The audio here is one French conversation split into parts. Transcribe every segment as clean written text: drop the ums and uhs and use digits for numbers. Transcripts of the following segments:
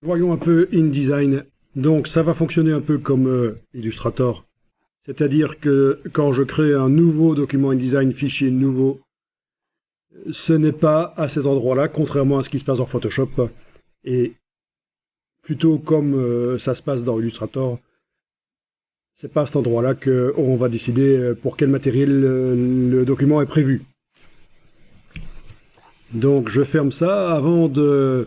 Voyons un peu InDesign. Donc ça va fonctionner un peu comme Illustrator. C'est-à-dire que quand je crée un nouveau document InDesign, fichier nouveau, ce n'est pas à cet endroit-là, contrairement à ce qui se passe dans Photoshop. Et plutôt comme ça se passe dans Illustrator, c'est pas à cet endroit-là qu'on va décider pour quel matériel le document est prévu. Donc je ferme ça avant de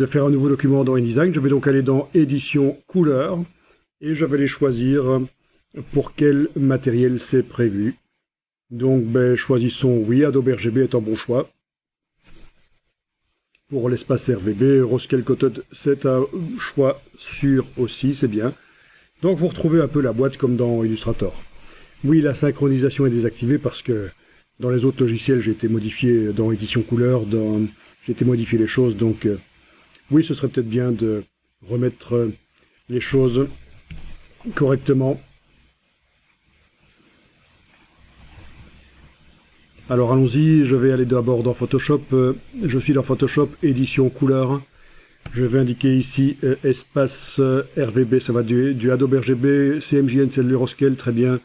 faire un nouveau document dans InDesign. Je vais donc aller dans Édition couleur et je vais les choisir pour quel matériel c'est prévu. Donc choisissons oui, Adobe RGB est un bon choix. Pour l'espace RVB, Roscale Coated c'est un choix sûr aussi, c'est bien. Donc vous retrouvez un peu la boîte comme dans Illustrator. Oui, la synchronisation est désactivée parce que dans les autres logiciels j'ai été modifié dans Édition couleur, j'ai été modifié les choses, donc oui, ce serait peut-être bien de remettre les choses correctement. Alors allons-y, je vais aller d'abord dans Photoshop. Je suis dans Photoshop, édition couleur. Je vais indiquer ici espace RVB, ça va du Adobe RGB, CMJN, c'est le Roscale, très bien.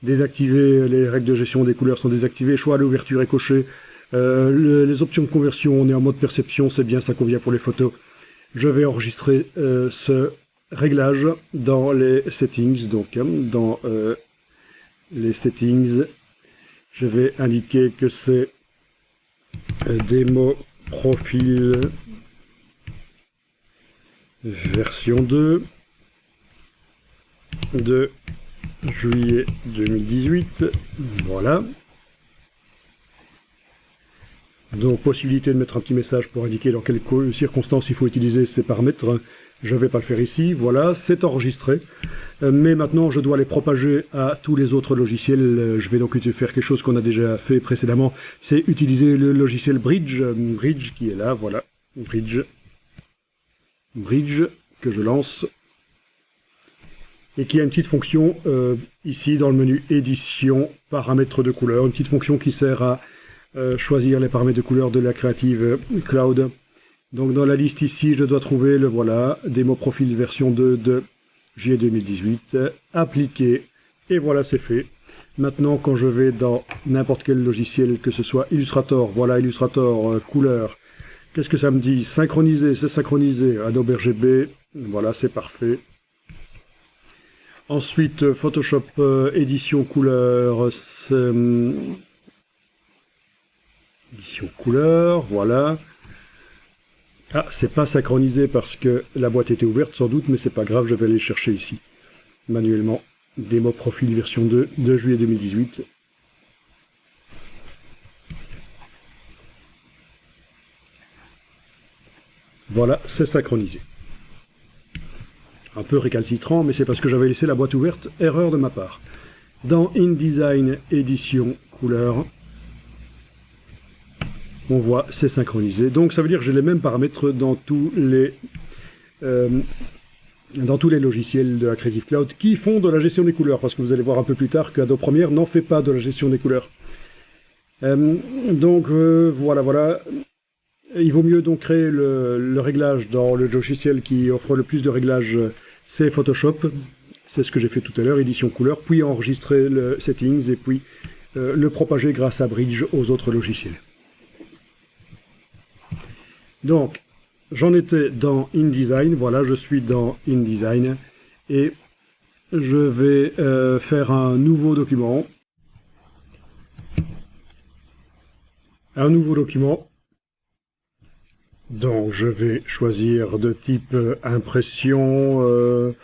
Désactiver, les règles de gestion des couleurs sont désactivées. Choix à l'ouverture est coché. Les options de conversion, on est en mode perception, c'est bien, ça convient pour les photos. Je vais enregistrer ce réglage dans les settings, donc dans les settings, je vais indiquer que c'est démo profil version 2 de juillet 2018, voilà. Donc possibilité de mettre un petit message pour indiquer dans quelles circonstances il faut utiliser ces paramètres. Je ne vais pas le faire ici, voilà, c'est enregistré. Mais maintenant je dois les propager à tous les autres logiciels. Je vais donc faire quelque chose qu'on a déjà fait précédemment, c'est utiliser le logiciel Bridge. Bridge qui est là, voilà, Bridge. Bridge que je lance. Et qui a une petite fonction ici dans le menu édition, paramètres de couleur. Une petite fonction qui sert à choisir les paramètres de couleur de la Creative Cloud. Donc dans la liste ici, je dois trouver le voilà, démo profil version 2 de juillet 2018, appliquer, et voilà c'est fait. Maintenant quand je vais dans n'importe quel logiciel, que ce soit Illustrator, voilà Illustrator, couleur, qu'est-ce que ça me dit? Synchroniser, c'est synchronisé, Adobe RGB, voilà c'est parfait. Ensuite Photoshop édition couleur, édition couleur, voilà. Ah, c'est pas synchronisé parce que la boîte était ouverte sans doute, mais c'est pas grave, je vais aller chercher ici, manuellement. Démo profil version 2 de juillet 2018. Voilà, c'est synchronisé. Un peu récalcitrant, mais c'est parce que j'avais laissé la boîte ouverte, erreur de ma part. Dans InDesign, édition, couleur, on voit, c'est synchronisé. Donc ça veut dire que j'ai les mêmes paramètres dans tous les logiciels de la Creative Cloud qui font de la gestion des couleurs, parce que vous allez voir un peu plus tard qu'Adobe Premiere n'en fait pas de la gestion des couleurs. Voilà. Il vaut mieux donc créer le réglage dans le logiciel qui offre le plus de réglages, c'est Photoshop. C'est ce que j'ai fait tout à l'heure, édition couleur, puis enregistrer le settings et puis le propager grâce à Bridge aux autres logiciels. Donc, j'en étais dans InDesign, voilà, je suis dans InDesign, et je vais faire un nouveau document. Donc, je vais choisir de type impression,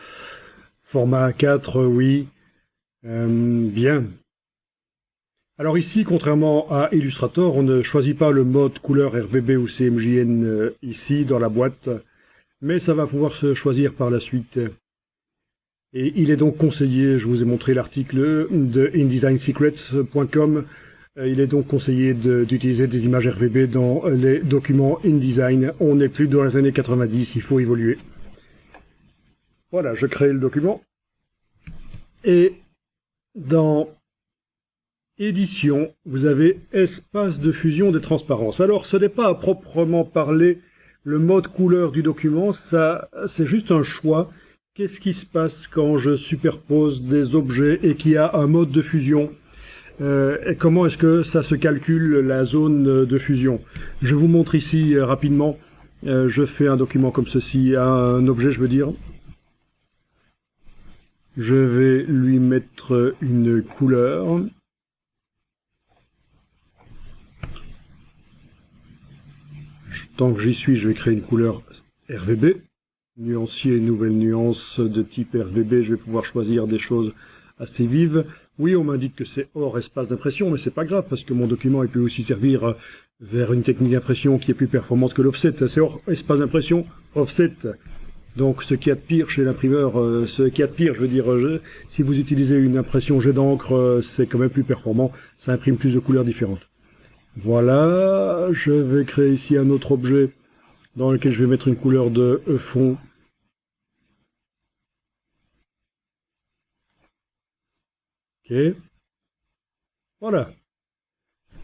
format A4, oui, bien. Alors ici, contrairement à Illustrator, on ne choisit pas le mode couleur RVB ou CMJN ici dans la boîte, mais ça va pouvoir se choisir par la suite. Et il est donc conseillé, je vous ai montré l'article de InDesignSecrets.com, il est donc conseillé d'utiliser des images RVB dans les documents InDesign. On n'est plus dans les années 90, il faut évoluer. Voilà, je crée le document. Et dans Édition, vous avez espace de fusion des transparences. Alors, ce n'est pas à proprement parler Le mode couleur du document, ça, c'est juste un choix. Qu'est-ce qui se passe quand je superpose des objets et qu'il y a un mode de fusion? Et comment est-ce que ça se calcule la zone de fusion? Je vous montre ici rapidement. Je fais un document comme ceci, un objet, je veux dire. Je vais lui mettre une couleur. Tant que j'y suis, je vais créer une couleur RVB. Nuancier, nouvelle nuance de type RVB, je vais pouvoir choisir des choses assez vives. Oui, on m'indique que c'est hors espace d'impression, mais c'est pas grave, parce que mon document il peut aussi servir vers une technique d'impression qui est plus performante que l'offset. C'est hors espace d'impression, offset. Donc ce qu'il y a de pire chez l'imprimeur, ce qu'il y a de pire, je veux dire, si vous utilisez une impression jet d'encre, c'est quand même plus performant, ça imprime plus de couleurs différentes. Voilà, je vais créer ici un autre objet dans lequel je vais mettre une couleur de fond. Ok. Voilà.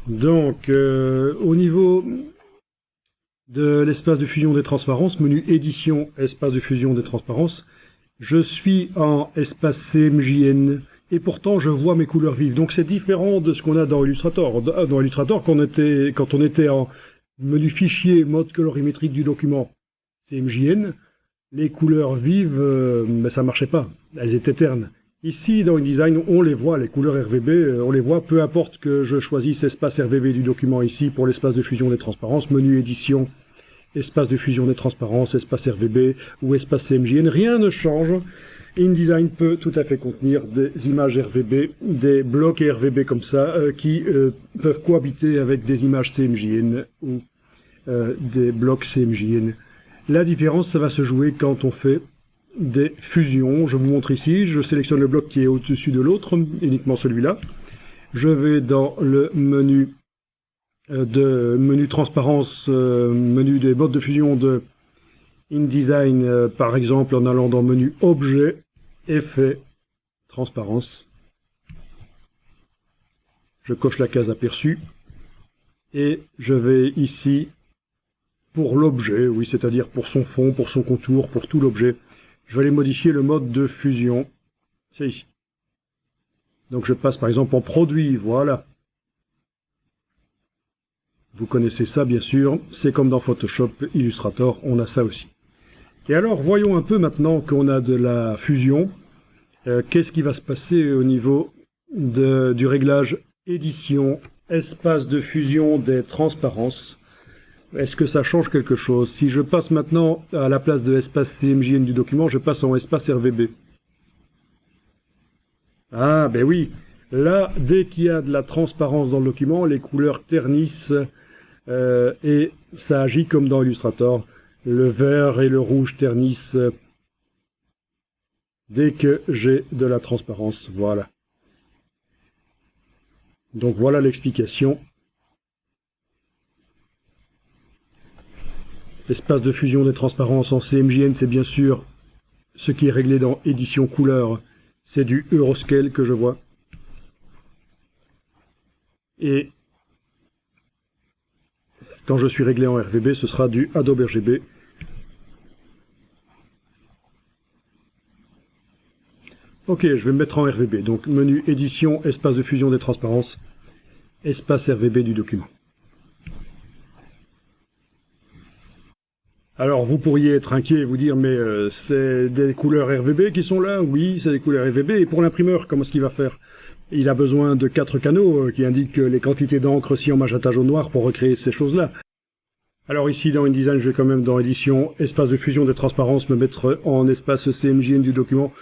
Donc, au niveau de l'espace de fusion des transparences, menu édition, espace de fusion des transparences, je suis en espace CMJN et pourtant je vois mes couleurs vives. Donc c'est différent de ce qu'on a dans Illustrator. Dans Illustrator, quand on était en menu fichier, mode colorimétrique du document CMJN, les couleurs vives, mais ça marchait pas. Elles étaient ternes. Ici, dans InDesign, on les voit, les couleurs RVB, on les voit, peu importe que je choisisse espace RVB du document ici pour l'espace de fusion des transparences, menu édition, espace de fusion des transparences, espace RVB ou espace CMJN, rien ne change. InDesign peut tout à fait contenir des images RVB, des blocs RVB comme ça, qui peuvent cohabiter avec des images CMJN ou des blocs CMJN. La différence, ça va se jouer quand on fait des fusions. Je vous montre ici, je sélectionne le bloc qui est au-dessus de l'autre, uniquement celui-là. Je vais dans le menu menu transparence, menu des modes de fusion de InDesign, par exemple, en allant dans menu objet, effet, transparence. Je coche la case aperçue et je vais ici pour l'objet, oui, c'est-à-dire pour son fond, pour son contour, pour tout l'objet. Je vais aller modifier le mode de fusion. C'est ici. Donc je passe par exemple en produit, voilà. Vous connaissez ça bien sûr, c'est comme dans Photoshop, Illustrator, on a ça aussi. Et alors voyons un peu maintenant qu'on a de la fusion, qu'est-ce qui va se passer au niveau du réglage édition, espace de fusion des transparences. Est-ce que ça change quelque chose? Si je passe maintenant à la place de espace CMJN du document, je passe en espace RVB. Ah, ben oui. Là, dès qu'il y a de la transparence dans le document, les couleurs ternissent et ça agit comme dans Illustrator. Le vert et le rouge ternissent dès que j'ai de la transparence. Voilà. Donc voilà l'explication. L'espace de fusion des transparences en CMJN, c'est bien sûr ce qui est réglé dans édition couleur. C'est du Euroscale que je vois. Et quand je suis réglé en RVB, ce sera du Adobe RGB. Ok, je vais me mettre en RVB. Donc menu édition, espace de fusion des transparences, espace RVB du document. Alors vous pourriez être inquiet et vous dire mais c'est des couleurs RVB qui sont là? Oui, c'est des couleurs RVB. Et pour l'imprimeur, comment est-ce qu'il va faire? Il a besoin de 4 canaux qui indiquent les quantités d'encre si en magenta jaune noir pour recréer ces choses-là. Alors ici dans InDesign, je vais quand même dans édition, espace de fusion des transparences, me mettre en espace CMJN du document.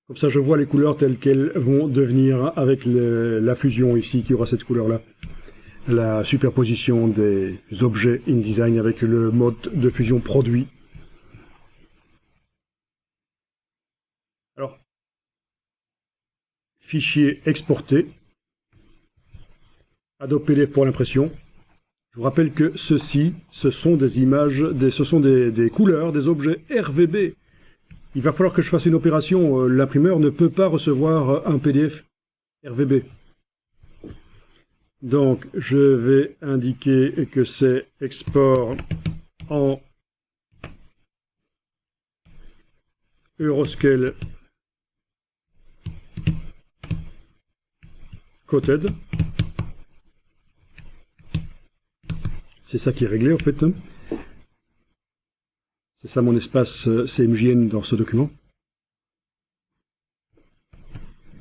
Comme ça je vois les couleurs telles qu'elles vont devenir avec la fusion ici qui aura cette couleur-là. La superposition des objets InDesign avec le mode de fusion produit. Alors, fichier exporté, Adobe PDF pour l'impression. Je vous rappelle que ceci, ce sont des images, ce sont des couleurs, des objets RVB. Il va falloir que je fasse une opération. L'imprimeur ne peut pas recevoir un PDF RVB. Donc, je vais indiquer que c'est export en Euroscale Coated. C'est ça qui est réglé en fait. C'est ça mon espace CMJN dans ce document.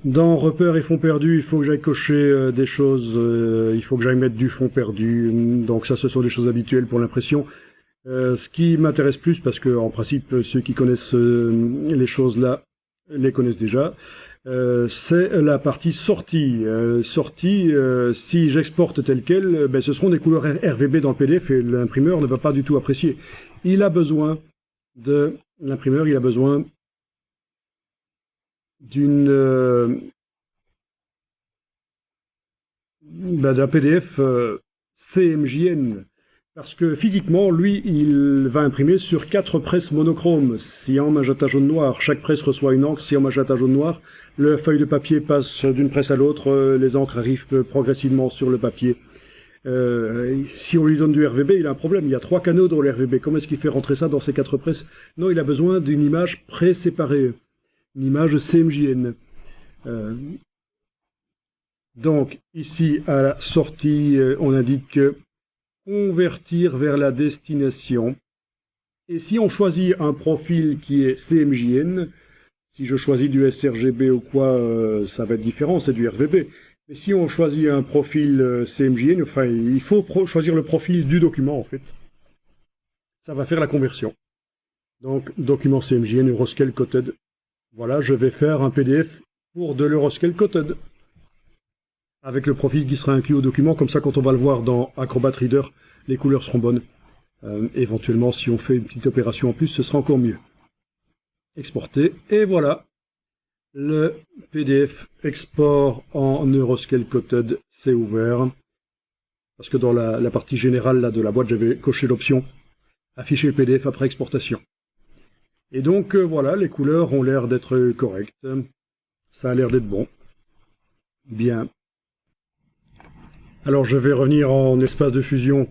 Dans repères et fonds perdus, il faut que j'aille cocher des choses, il faut que j'aille mettre du fond perdu, donc ça ce sont des choses habituelles pour l'impression. Ce qui m'intéresse plus, parce que en principe ceux qui connaissent les choses là les connaissent déjà, c'est la partie sortie. Si j'exporte tel quel, ben, ce seront des couleurs RVB dans le PDF et l'imprimeur ne va pas du tout apprécier. L'imprimeur il a besoin d'un PDF CMJN, parce que physiquement, lui, il va imprimer sur 4 presses monochromes, cyan, magenta, jaune, noir. Chaque presse reçoit une encre cyan, magenta, jaune, noir. La feuille de papier passe d'une presse à l'autre, les encres arrivent progressivement sur le papier. Si on lui donne du RVB, il a un problème. Il y a 3 canaux dans le RVB. Comment est-ce qu'il fait rentrer ça dans ces 4 presses? Non, il a besoin d'une image pré-séparée. Une image CMJN. Donc, ici, à la sortie, on indique convertir vers la destination. Et si on choisit un profil qui est CMJN, si je choisis du sRGB ou quoi, ça va être différent, c'est du RVB. Mais si on choisit un profil CMJN, enfin, il faut choisir le profil du document, en fait. Ça va faire la conversion. Donc, document CMJN, Euroscale Coated. Voilà, je vais faire un PDF pour de l'Euroscale Coated. Avec le profil qui sera inclus au document, comme ça quand on va le voir dans Acrobat Reader, les couleurs seront bonnes. Éventuellement, si on fait une petite opération en plus, ce sera encore mieux. Exporter, et voilà. Le PDF export en Euroscale Coated, c'est ouvert. Parce que dans la partie générale là, de la boîte, j'avais coché l'option afficher le PDF après exportation. Et donc voilà, les couleurs ont l'air d'être correctes. Ça a l'air d'être bon. Bien. Alors je vais revenir en espace de fusion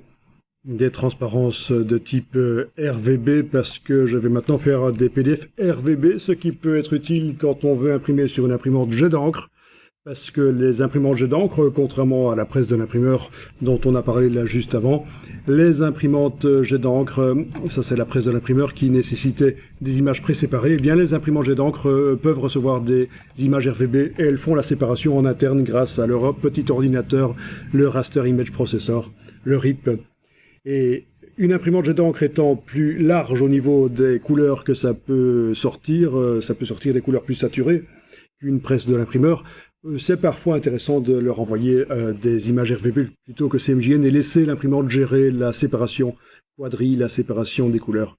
des transparences de type RVB, parce que je vais maintenant faire des PDF RVB, ce qui peut être utile quand on veut imprimer sur une imprimante jet d'encre. Parce que les imprimantes jet d'encre, contrairement à la presse de l'imprimeur dont on a parlé là juste avant, les imprimantes jet d'encre, ça c'est la presse de l'imprimeur qui nécessitait des images pré-séparées, et bien les imprimantes jet d'encre peuvent recevoir des images RVB et elles font la séparation en interne grâce à leur petit ordinateur, le Raster Image Processor, le RIP. Et une imprimante jet d'encre étant plus large au niveau des couleurs que ça peut sortir des couleurs plus saturées qu'une presse de l'imprimeur. C'est parfois intéressant de leur envoyer des images RVB plutôt que CMJN et laisser l'imprimante gérer la séparation quadrille, la séparation des couleurs.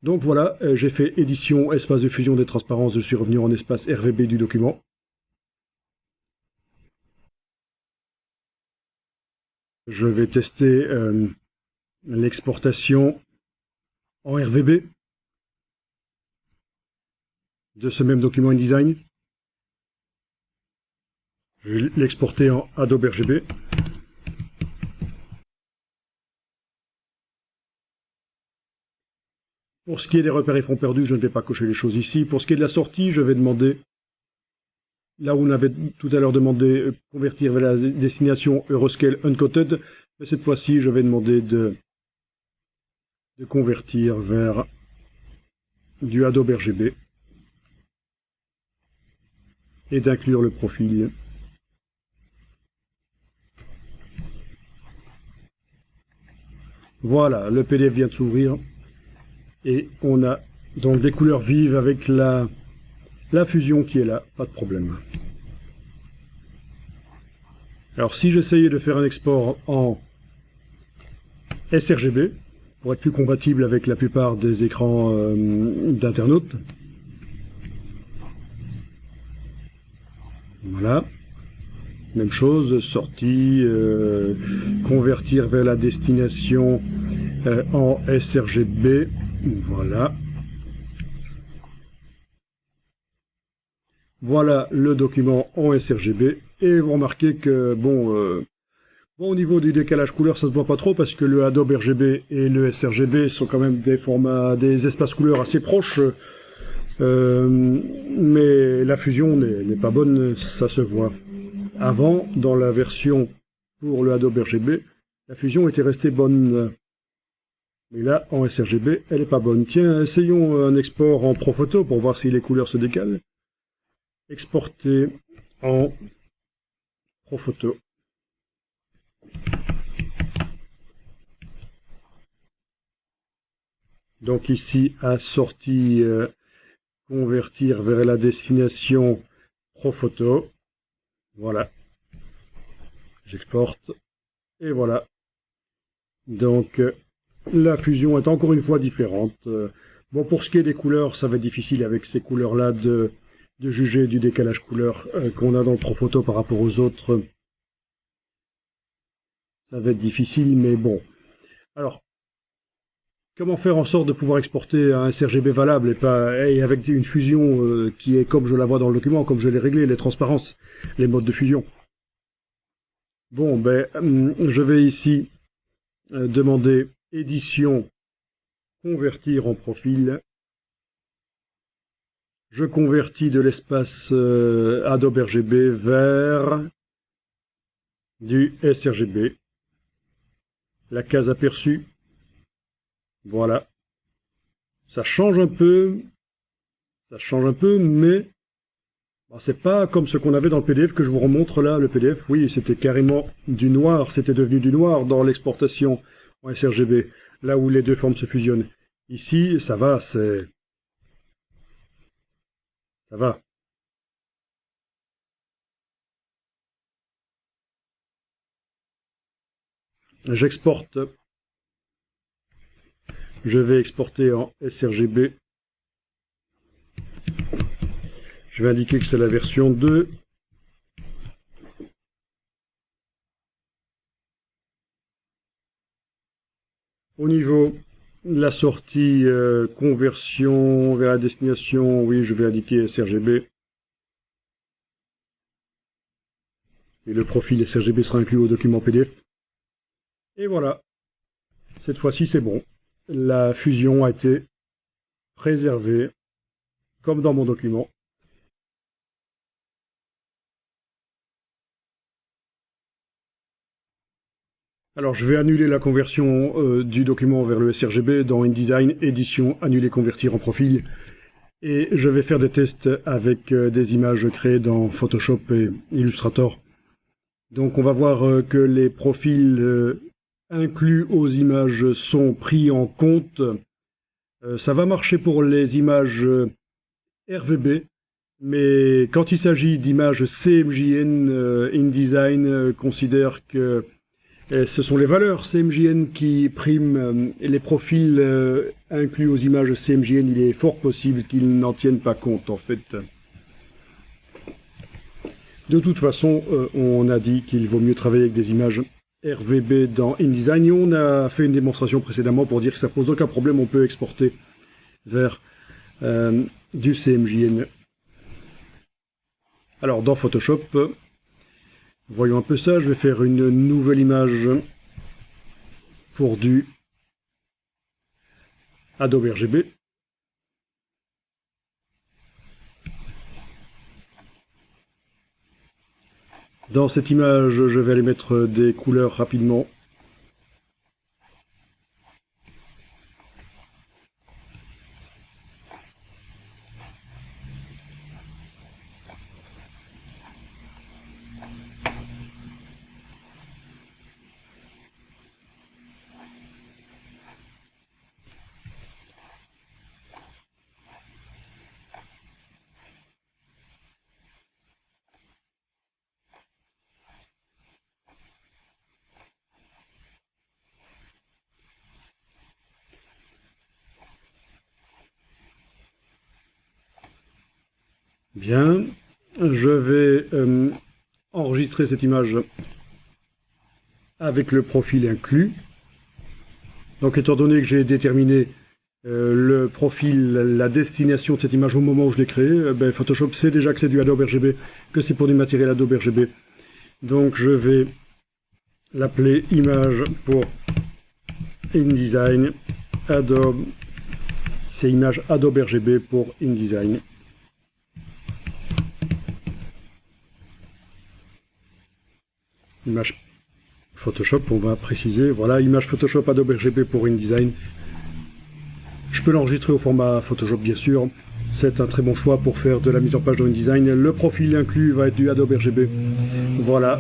Donc voilà, j'ai fait édition, espace de fusion des transparences, je suis revenu en espace RVB du document. Je vais tester l'exportation en RVB de ce même document InDesign. Je vais l'exporter en Adobe RGB. Pour ce qui est des repères et fonds perdus, je ne vais pas cocher les choses ici. Pour ce qui est de la sortie, je vais demander, là où on avait tout à l'heure demandé convertir vers la destination Euroscale Uncoated, mais cette fois-ci, je vais demander de convertir vers du Adobe RGB et d'inclure le profil. Voilà, le PDF vient de s'ouvrir et on a donc des couleurs vives avec la fusion qui est là, pas de problème. Alors si j'essayais de faire un export en sRGB, pour être plus compatible avec la plupart des écrans d'internautes, voilà. Même chose, sortie, convertir vers la destination en sRGB, voilà. Voilà le document en sRGB, et vous remarquez que, bon, au niveau du décalage couleur, ça se voit pas trop, parce que le Adobe RGB et le sRGB sont quand même des formats, des espaces couleurs assez proches. Mais la fusion n'est pas bonne, ça se voit. Avant, dans la version pour le Adobe RGB, la fusion était restée bonne. Mais là, en sRGB, elle n'est pas bonne. Tiens, essayons un export en Profoto pour voir si les couleurs se décalent. Exporter en Profoto. Donc ici, à sortie, convertir vers la destination Profoto. Voilà. J'exporte. Et voilà. Donc, la fusion est encore une fois différente. Bon, pour ce qui est des couleurs, ça va être difficile avec ces couleurs-là de juger du décalage couleur qu'on a dans le Profoto par rapport aux autres. Ça va être difficile, mais bon. Alors, comment faire en sorte de pouvoir exporter un sRGB valable et avec une fusion qui est comme je la vois dans le document, comme je l'ai réglé, les transparences, les modes de fusion. Bon, ben, je vais ici demander édition, convertir en profil. Je convertis de l'espace Adobe RGB vers du sRGB. La case aperçue. Voilà. Ça change un peu, mais bon, c'est pas comme ce qu'on avait dans le PDF que je vous remontre là. Le PDF, oui, c'était carrément du noir, c'était devenu du noir dans l'exportation en sRGB, là où les deux formes se fusionnent. Ici, ça va, ça va. J'exporte. Je vais exporter en sRGB. Je vais indiquer que c'est la version 2. Au niveau de la sortie conversion vers la destination, oui, je vais indiquer sRGB. Et le profil sRGB sera inclus au document PDF. Et voilà. Cette fois-ci, c'est bon. La fusion a été préservée, comme dans mon document. Alors, je vais annuler la conversion du document vers le sRGB dans InDesign, édition, annuler, convertir en profil. Et je vais faire des tests avec des images créées dans Photoshop et Illustrator. Donc, on va voir que les profils inclus aux images sont pris en compte. Ça va marcher pour les images RVB, mais quand il s'agit d'images CMJN, InDesign considère que ce sont les valeurs CMJN qui priment les profils inclus aux images CMJN. Il est fort possible qu'ils n'en tiennent pas compte, en fait. De toute façon, on a dit qu'il vaut mieux travailler avec des images RVB dans InDesign. Et on a fait une démonstration précédemment pour dire que ça pose aucun problème. On peut exporter vers du CMJN. Alors, dans Photoshop... Voyons un peu ça, je vais faire une nouvelle image pour du Adobe RGB. Dans cette image, je vais aller mettre des couleurs rapidement. Bien, je vais enregistrer cette image avec le profil inclus. Donc étant donné que j'ai déterminé le profil, la destination de cette image au moment où je l'ai créée, Photoshop sait déjà que c'est du Adobe RGB, que c'est pour du matériel Adobe RGB. Donc je vais l'appeler image pour InDesign Adobe c'est image Adobe RGB pour InDesign. Image Photoshop, on va préciser. Voilà, image Photoshop Adobe RGB pour InDesign. Je peux l'enregistrer au format Photoshop, bien sûr. C'est un très bon choix pour faire de la mise en page dans InDesign. Le profil inclus va être du Adobe RGB. Voilà,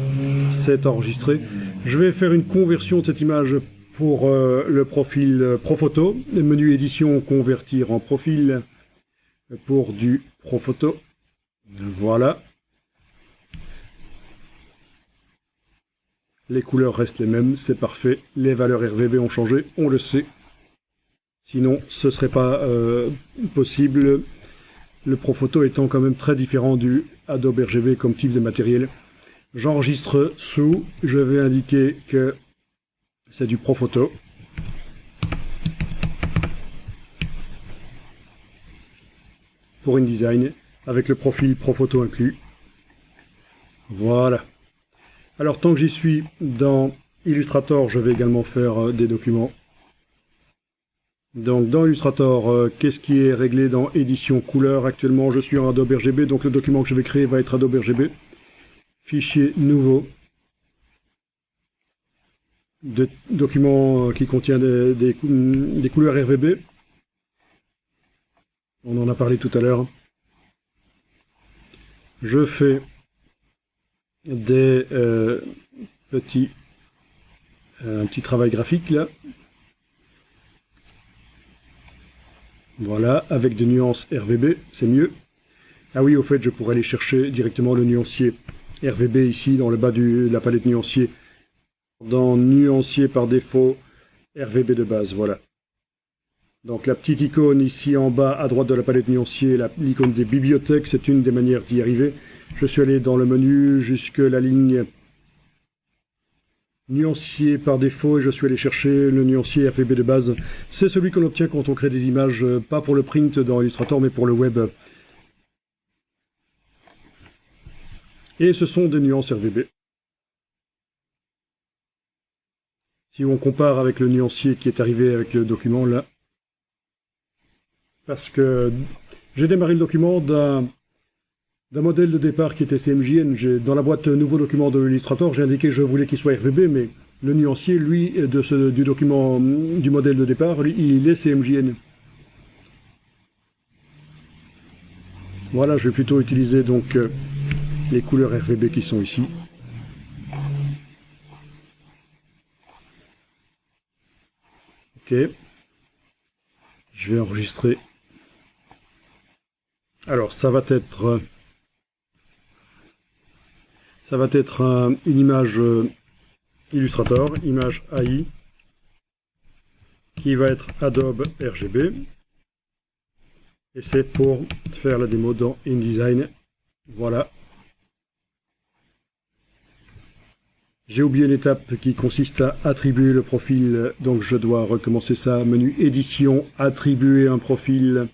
c'est enregistré. Je vais faire une conversion de cette image pour le profil ProPhoto. Le menu édition, convertir en profil pour du ProPhoto. Voilà. Les couleurs restent les mêmes, c'est parfait. Les valeurs RVB ont changé, on le sait. Sinon, ce ne serait pas possible. Le ProPhoto étant quand même très différent du Adobe RGB comme type de matériel. J'enregistre sous, je vais indiquer que c'est du ProPhoto. Pour InDesign, avec le profil ProPhoto inclus. Voilà. Alors tant que j'y suis dans Illustrator, je vais également faire des documents. Donc dans Illustrator, qu'est-ce qui est réglé dans édition couleur? Actuellement je suis en Adobe RGB, donc le document que je vais créer va être Adobe RGB. Fichier nouveau. Document qui contient des couleurs RVB. On en a parlé tout à l'heure. Je fais des un petit travail graphique là. Voilà, avec des nuances RVB, c'est mieux. Ah oui, au fait, je pourrais aller chercher directement le nuancier RVB ici, dans le bas de la palette nuancier. Dans nuancier par défaut, RVB de base, voilà. Donc la petite icône ici en bas à droite de la palette nuancier, l'icône des bibliothèques, c'est une des manières d'y arriver. Je suis allé dans le menu jusque la ligne nuancier par défaut et je suis allé chercher le nuancier RVB de base. C'est celui qu'on obtient quand on crée des images, pas pour le print dans Illustrator, mais pour le web. Et ce sont des nuances RVB. Si on compare avec le nuancier qui est arrivé avec le document là, parce que j'ai démarré le document d'un modèle de départ qui était CMJN. Dans la boîte nouveau document de Illustrator, j'ai indiqué que je voulais qu'il soit RVB, mais le nuancier, lui, du document du modèle de départ, lui, il est CMJN. Voilà, je vais plutôt utiliser donc les couleurs RVB qui sont ici. Ok. Je vais enregistrer. Alors, ça va être une image Illustrator, image AI, qui va être Adobe RGB. Et c'est pour faire la démo dans InDesign. Voilà. J'ai oublié une étape qui consiste à attribuer le profil, donc je dois recommencer ça. Menu édition, attribuer un profil.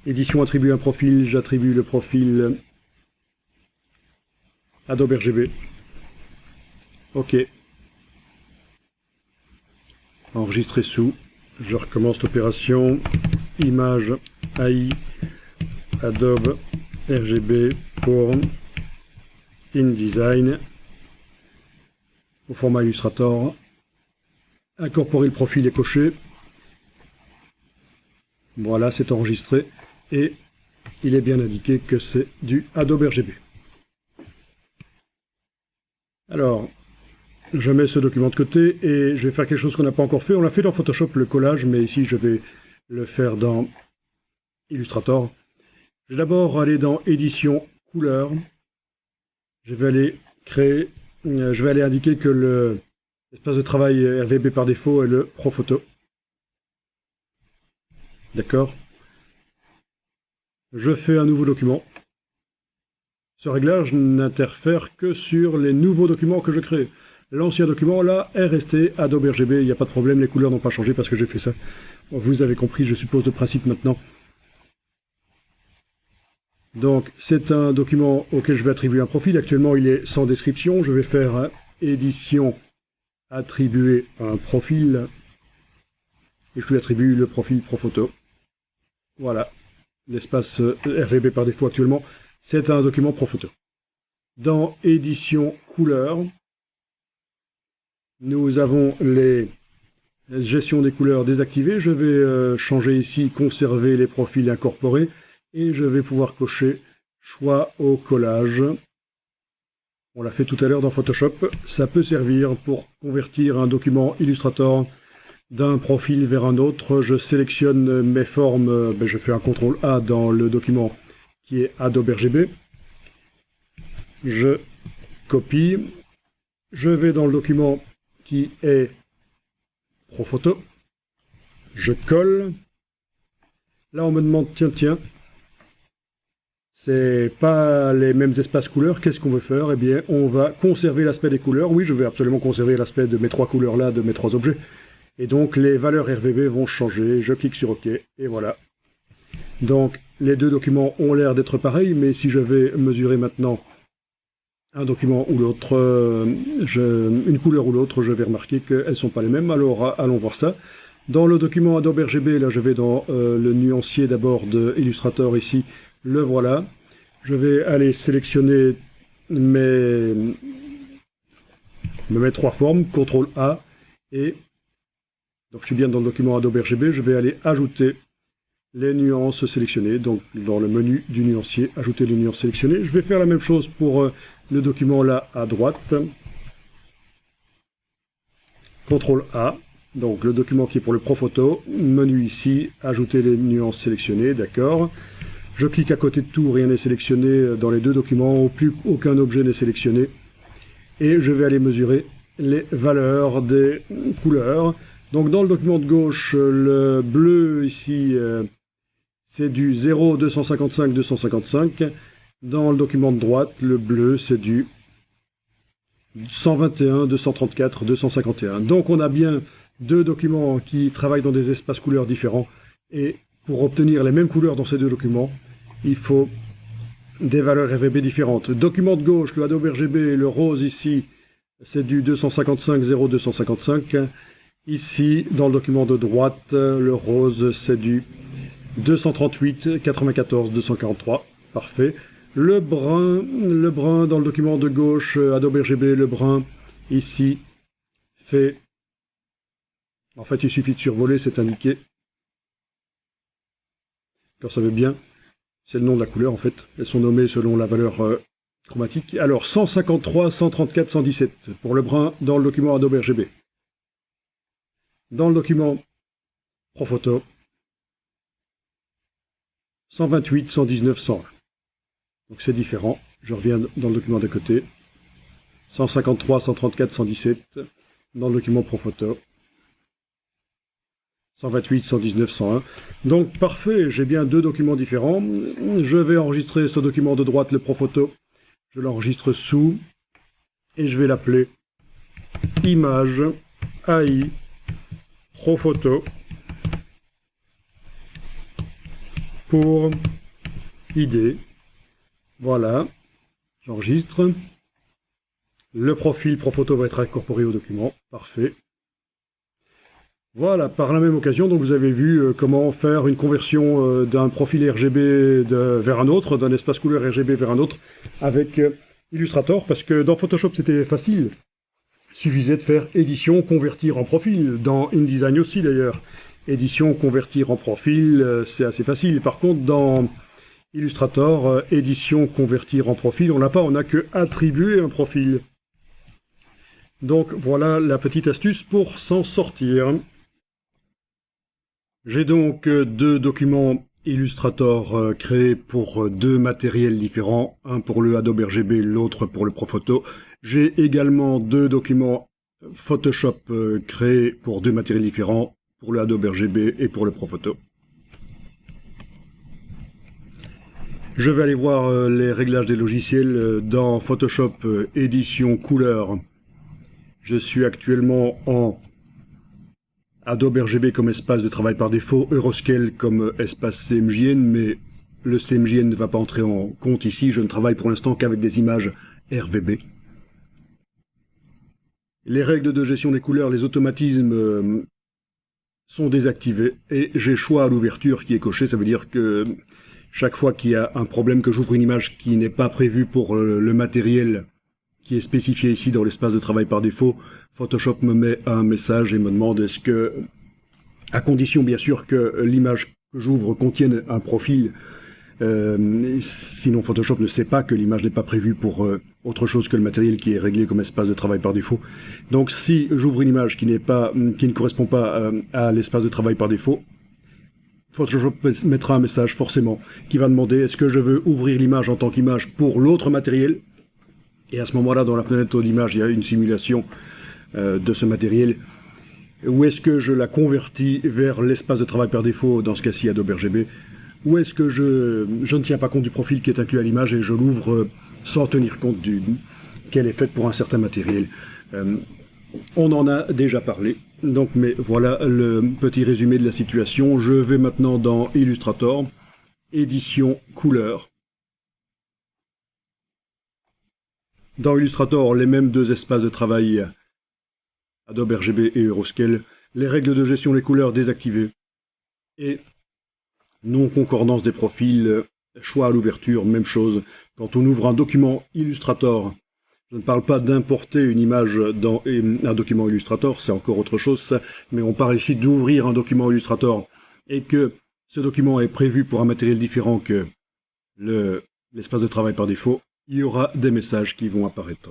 Édition, attribuer un profil, j'attribue le profil Adobe RGB. Ok. Enregistrer sous. Je recommence l'opération. Image AI Adobe RGB pour InDesign. Au format Illustrator. Incorporer le profil est coché. Voilà, c'est enregistré. Et il est bien indiqué que c'est du Adobe RGB. Alors, je mets ce document de côté et je vais faire quelque chose qu'on n'a pas encore fait. On l'a fait dans Photoshop, le collage, mais ici je vais le faire dans Illustrator. Je vais d'abord aller dans Édition, Couleur. Je vais aller créer, je vais aller indiquer que l'espace de travail RVB par défaut est le ProPhoto. D'accord. Je fais un nouveau document. Ce réglage n'interfère que sur les nouveaux documents que je crée. L'ancien document, là, est resté Adobe RGB, il n'y a pas de problème, les couleurs n'ont pas changé parce que j'ai fait ça. Vous avez compris, je suppose, le principe maintenant. Donc, c'est un document auquel je vais attribuer un profil. Actuellement, il est sans description. Je vais faire édition, attribuer un profil. Et je lui attribue le profil ProPhoto. voilà, l'espace RVB par défaut actuellement, c'est un document Profoto. Dans édition couleur, nous avons les gestion des couleurs désactivées. Je vais changer ici, conserver les profils incorporés, et je vais pouvoir cocher choix au collage. On l'a fait tout à l'heure dans Photoshop. Ça peut servir pour convertir un document Illustrator d'un profil vers un autre. Je sélectionne mes formes, je fais un CTRL A dans le document qui est Adobe RGB. Je copie. Je vais dans le document qui est Profoto. Je colle. Là, on me demande, tiens, c'est pas les mêmes espaces couleurs, qu'est-ce qu'on veut faire? Eh bien, on va conserver l'aspect des couleurs. Oui, je vais absolument conserver l'aspect de mes trois couleurs-là, de mes trois objets. Et donc, les valeurs RVB vont changer. Je clique sur OK, et voilà. Donc, les deux documents ont l'air d'être pareils, mais si je vais mesurer maintenant un document ou l'autre, une couleur ou l'autre, je vais remarquer qu'elles ne sont pas les mêmes. Alors, allons voir ça. Dans le document Adobe RGB, là, je vais dans le nuancier d'abord de Illustrator ici. Le voilà. Je vais aller sélectionner mes trois formes, CTRL A, et donc je suis bien dans le document Adobe RGB, je vais aller ajouter les nuances sélectionnées, donc dans le menu du nuancier, ajouter les nuances sélectionnées. Je vais faire la même chose pour le document là à droite. CTRL A, donc le document qui est pour le Profoto, menu ici, ajouter les nuances sélectionnées, d'accord. Je clique à côté de tout, rien n'est sélectionné dans les deux documents, plus aucun objet n'est sélectionné. Et je vais aller mesurer les valeurs des couleurs. Donc dans le document de gauche, le bleu ici, c'est du 0, 255, 255. Dans le document de droite, le bleu, c'est du 121, 234, 251. Donc on a bien deux documents qui travaillent dans des espaces couleurs différents. Et pour obtenir les mêmes couleurs dans ces deux documents, il faut des valeurs RVB différentes. Document de gauche, le Adobe RGB, le rose ici, c'est du 255, 0, 255. Ici, dans le document de droite, le rose, c'est du 238, 94, 243. Parfait. Le brun dans le document de gauche, Adobe RGB, le brun, ici, fait... En fait, il suffit de survoler, c'est indiqué. Quand ça veut bien, c'est le nom de la couleur, en fait. Elles sont nommées selon la valeur chromatique. Alors, 153, 134, 117 pour le brun dans le document Adobe RGB. Dans le document Profoto, 128, 119, 101. Donc c'est différent. Je reviens dans le document d'à côté. 153, 134, 117 dans le document Profoto. 128, 119, 101. Donc parfait, j'ai bien deux documents différents. Je vais enregistrer ce document de droite, le Profoto. Je l'enregistre sous et je vais l'appeler Image AI Profoto pour ID. Voilà, j'enregistre. Le profil Profoto va être incorporé au document. Parfait. Voilà, par la même occasion, donc vous avez vu comment faire une conversion d'un profil RGB vers un autre, d'un espace couleur RGB vers un autre, avec Illustrator, parce que dans Photoshop c'était facile. Il suffisait de faire édition, convertir en profil, dans InDesign aussi d'ailleurs. Édition, convertir en profil, c'est assez facile. Par contre, dans Illustrator, édition, convertir en profil, on n'a que attribuer un profil. Donc voilà la petite astuce pour s'en sortir. J'ai donc deux documents Illustrator créés pour deux matériels différents, un pour le Adobe RGB, l'autre pour le Profoto. J'ai également deux documents Photoshop créés pour deux matériels différents, pour le Adobe RGB et pour le Profoto. Je vais aller voir les réglages des logiciels dans Photoshop édition couleur. Je suis actuellement en Adobe RGB comme espace de travail par défaut, Euroscale comme espace CMJN, mais le CMJN ne va pas entrer en compte ici. Je ne travaille pour l'instant qu'avec des images RVB. Les règles de gestion des couleurs, les automatismes sont désactivés et j'ai choix à l'ouverture qui est coché. Ça veut dire que chaque fois qu'il y a un problème, que j'ouvre une image qui n'est pas prévue pour le matériel qui est spécifié ici dans l'espace de travail par défaut, Photoshop me met un message et me demande est-ce que, à condition bien sûr que l'image que j'ouvre contienne un profil, sinon Photoshop ne sait pas que l'image n'est pas prévue pour autre chose que le matériel qui est réglé comme espace de travail par défaut. Donc si j'ouvre une image qui ne correspond pas à l'espace de travail par défaut, Photoshop mettra un message forcément qui va demander est-ce que je veux ouvrir l'image en tant qu'image pour l'autre matériel. Et à ce moment-là, dans la fenêtre d'image, il y a une simulation de ce matériel. Ou est-ce que je la convertis vers l'espace de travail par défaut, dans ce cas-ci Adobe RGB, ou est-ce que je ne tiens pas compte du profil qui est inclus à l'image et je l'ouvre sans tenir compte qu'elle est faite pour un certain matériel. On en a déjà parlé, donc mais voilà le petit résumé de la situation. Je vais maintenant dans Illustrator, édition couleur. Dans Illustrator, les mêmes deux espaces de travail, Adobe RGB et Euroscale, les règles de gestion des couleurs désactivées, et non-concordance des profils, choix à l'ouverture, même chose. Quand on ouvre un document Illustrator, je ne parle pas d'importer une image dans un document Illustrator, c'est encore autre chose, ça, mais on parle ici d'ouvrir un document Illustrator, et que ce document est prévu pour un matériel différent que l'espace de travail par défaut, il y aura des messages qui vont apparaître.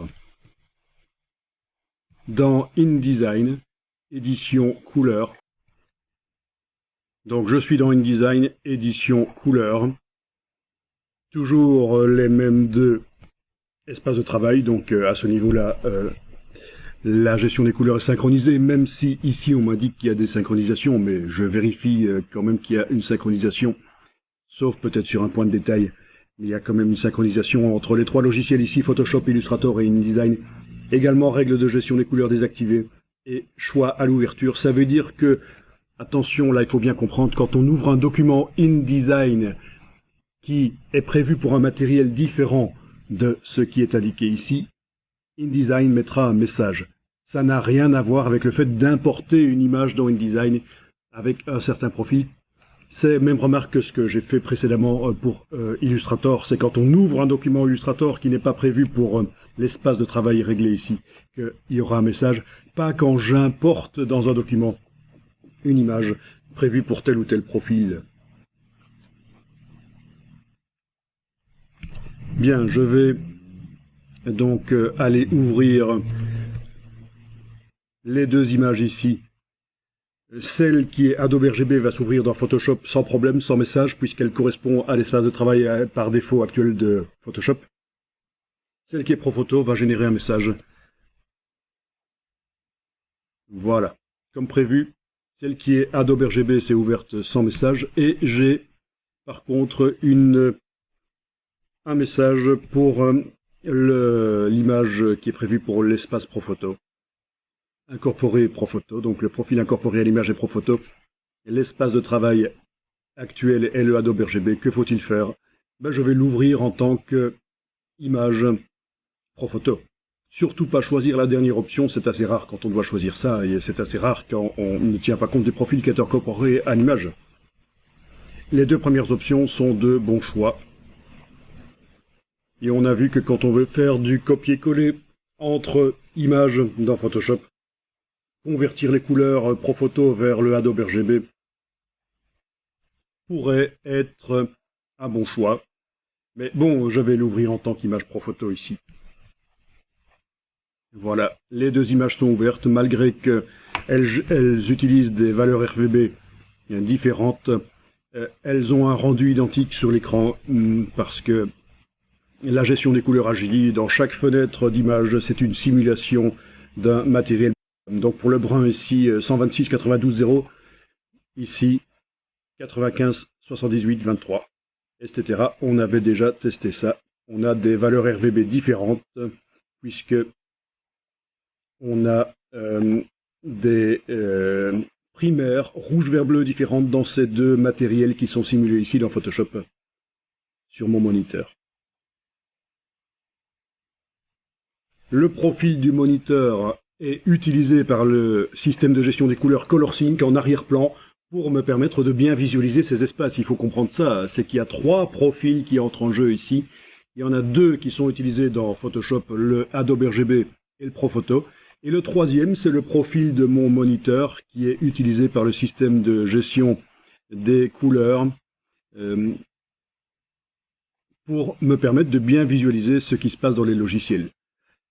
Dans InDesign, édition couleur. Donc je suis dans InDesign, édition couleur. Toujours les mêmes deux espaces de travail, donc à ce niveau-là, la gestion des couleurs est synchronisée, même si ici on m'indique qu'il y a des synchronisations, mais je vérifie quand même qu'il y a une synchronisation, sauf peut-être sur un point de détail. Il y a quand même une synchronisation entre les trois logiciels ici, Photoshop, Illustrator et InDesign. Également, règles de gestion des couleurs désactivées et choix à l'ouverture. Ça veut dire que, attention, là il faut bien comprendre, quand on ouvre un document InDesign qui est prévu pour un matériel différent de ce qui est indiqué ici, InDesign mettra un message. Ça n'a rien à voir avec le fait d'importer une image dans InDesign avec un certain profil. C'est même remarque que ce que j'ai fait précédemment pour Illustrator, c'est quand on ouvre un document Illustrator qui n'est pas prévu pour l'espace de travail réglé ici, qu'il y aura un message, pas quand j'importe dans un document une image prévue pour tel ou tel profil. Bien, je vais donc aller ouvrir les deux images ici. Celle qui est Adobe RGB va s'ouvrir dans Photoshop sans problème, sans message, puisqu'elle correspond à l'espace de travail par défaut actuel de Photoshop. Celle qui est ProPhoto va générer un message. Voilà. Comme prévu, celle qui est Adobe RGB s'est ouverte sans message, et j'ai par contre un message pour l'image qui est prévue pour l'espace ProPhoto. Incorporer ProPhoto, donc le profil incorporé à l'image est ProPhoto. L'espace de travail actuel est le Adobe RGB. Que faut-il faire? Je vais l'ouvrir en tant qu'image ProPhoto. Surtout pas choisir la dernière option, c'est assez rare quand on doit choisir ça, et c'est assez rare quand on ne tient pas compte des profils qui sont incorporés à l'image. Les deux premières options sont de bons choix. Et on a vu que quand on veut faire du copier-coller entre images dans Photoshop, convertir les couleurs ProPhoto vers le Adobe RGB pourrait être un bon choix. Mais bon, je vais l'ouvrir en tant qu'image ProPhoto ici. Voilà, les deux images sont ouvertes, malgré qu'elles utilisent des valeurs RGB différentes. Elles ont un rendu identique sur l'écran, parce que la gestion des couleurs agit. Dans chaque fenêtre d'image, c'est une simulation d'un matériel. Donc pour le brun ici, 126 92 0, ici 95 78 23, etc. On avait déjà testé ça. On a des valeurs RGB différentes, puisque on a des primaires rouge, vert, bleu différentes dans ces deux matériels qui sont simulés ici dans Photoshop sur mon moniteur. Le profil du moniteur est utilisé par le système de gestion des couleurs ColorSync en arrière-plan pour me permettre de bien visualiser ces espaces. Il faut comprendre ça, c'est qu'il y a 3 profils qui entrent en jeu ici. Il y en a 2 qui sont utilisés dans Photoshop, le Adobe RGB et le Profoto. Et le 3e, c'est le profil de mon moniteur qui est utilisé par le système de gestion des couleurs pour me permettre de bien visualiser ce qui se passe dans les logiciels.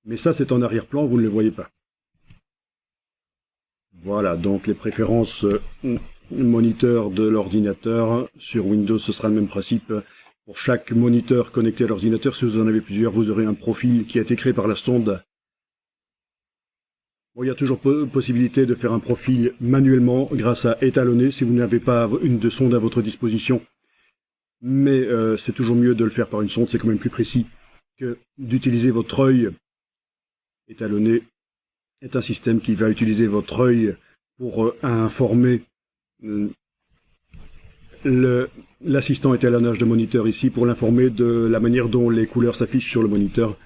Mais ça, c'est en arrière-plan, vous ne le voyez pas. Voilà, donc les préférences moniteur de l'ordinateur. Sur Windows, ce sera le même principe. Pour chaque moniteur connecté à l'ordinateur, si vous en avez plusieurs, vous aurez un profil qui a été créé par la sonde. Bon, il y a toujours possibilité de faire un profil manuellement grâce à étalonner si vous n'avez pas une de sonde à votre disposition. Mais c'est toujours mieux de le faire par une sonde, c'est quand même plus précis que d'utiliser votre œil. Étalonner est un système qui va utiliser votre œil pour informer l'assistant étalonnage de moniteur ici, pour l'informer de la manière dont les couleurs s'affichent sur le moniteur.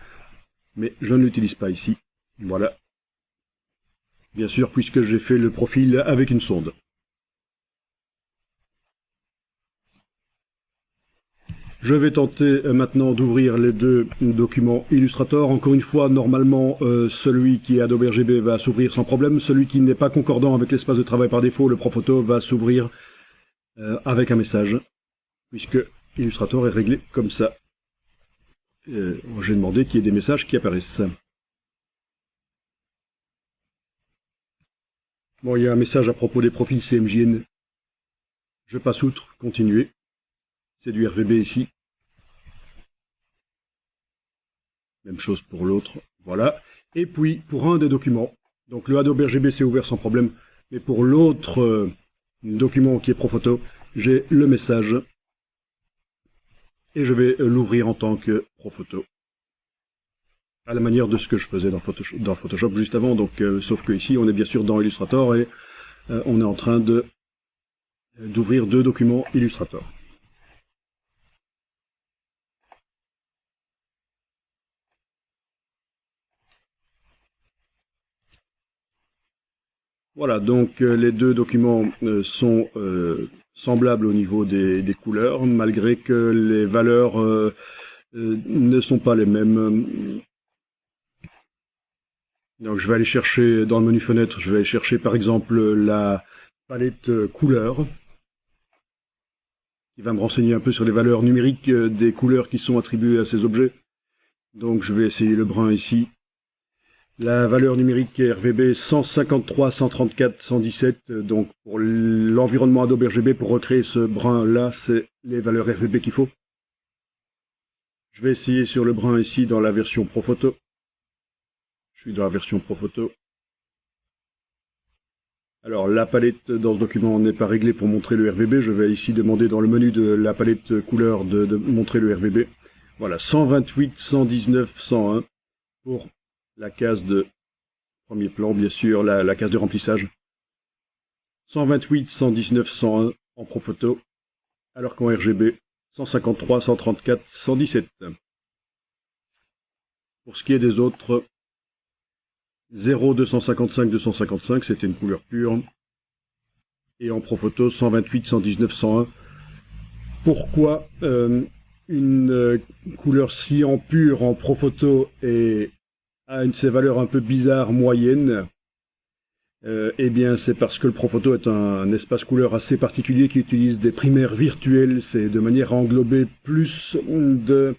Mais je ne l'utilise pas ici. Voilà. Bien sûr, puisque j'ai fait le profil avec une sonde. Je vais tenter maintenant d'ouvrir les 2 documents Illustrator. Encore une fois, normalement, celui qui est Adobe RGB va s'ouvrir sans problème. Celui qui n'est pas concordant avec l'espace de travail par défaut, le Profoto, va s'ouvrir avec un message, puisque Illustrator est réglé comme ça. J'ai demandé qu'il y ait des messages qui apparaissent. Bon, il y a un message à propos des profils CMJN. Je passe outre, continuer. C'est du RVB ici. Même chose pour l'autre, voilà. Et puis, pour un des documents, donc le Adobe RGB s'est ouvert sans problème, mais pour l'autre document qui est Profoto, j'ai le message, et je vais l'ouvrir en tant que Profoto, à la manière de ce que je faisais dans Photoshop juste avant, donc sauf que ici, on est bien sûr dans Illustrator, et on est en train d'ouvrir 2 documents Illustrator. Voilà, donc les 2 documents sont semblables au niveau des couleurs, malgré que les valeurs ne sont pas les mêmes. Donc je vais aller chercher dans le menu fenêtre, je vais aller chercher par exemple la palette couleurs, qui va me renseigner un peu sur les valeurs numériques des couleurs qui sont attribuées à ces objets. Donc je vais essayer le brun ici. La valeur numérique est RVB 153, 134, 117, donc pour l'environnement Adobe RGB, pour recréer ce brun-là, c'est les valeurs RVB qu'il faut. Je vais essayer sur le brun ici dans la version Profoto. Je suis dans la version Profoto. Alors la palette dans ce document n'est pas réglée pour montrer le RVB, je vais ici demander dans le menu de la palette couleur de montrer le RVB. Voilà, 128, 119, 101 pour la case de premier plan, bien sûr, la case de remplissage. 128, 119, 101 en Profoto, alors qu'en RGB, 153, 134, 117. Pour ce qui est des autres, 0, 255, 255, c'était une couleur pure. Et en Profoto, 128, 119, 101. Pourquoi une couleur si en pure en Profoto a une de ces valeurs un peu bizarres moyennes? Eh bien, c'est parce que le Profoto est un espace couleur assez particulier qui utilise des primaires virtuelles. C'est de manière à englober plus de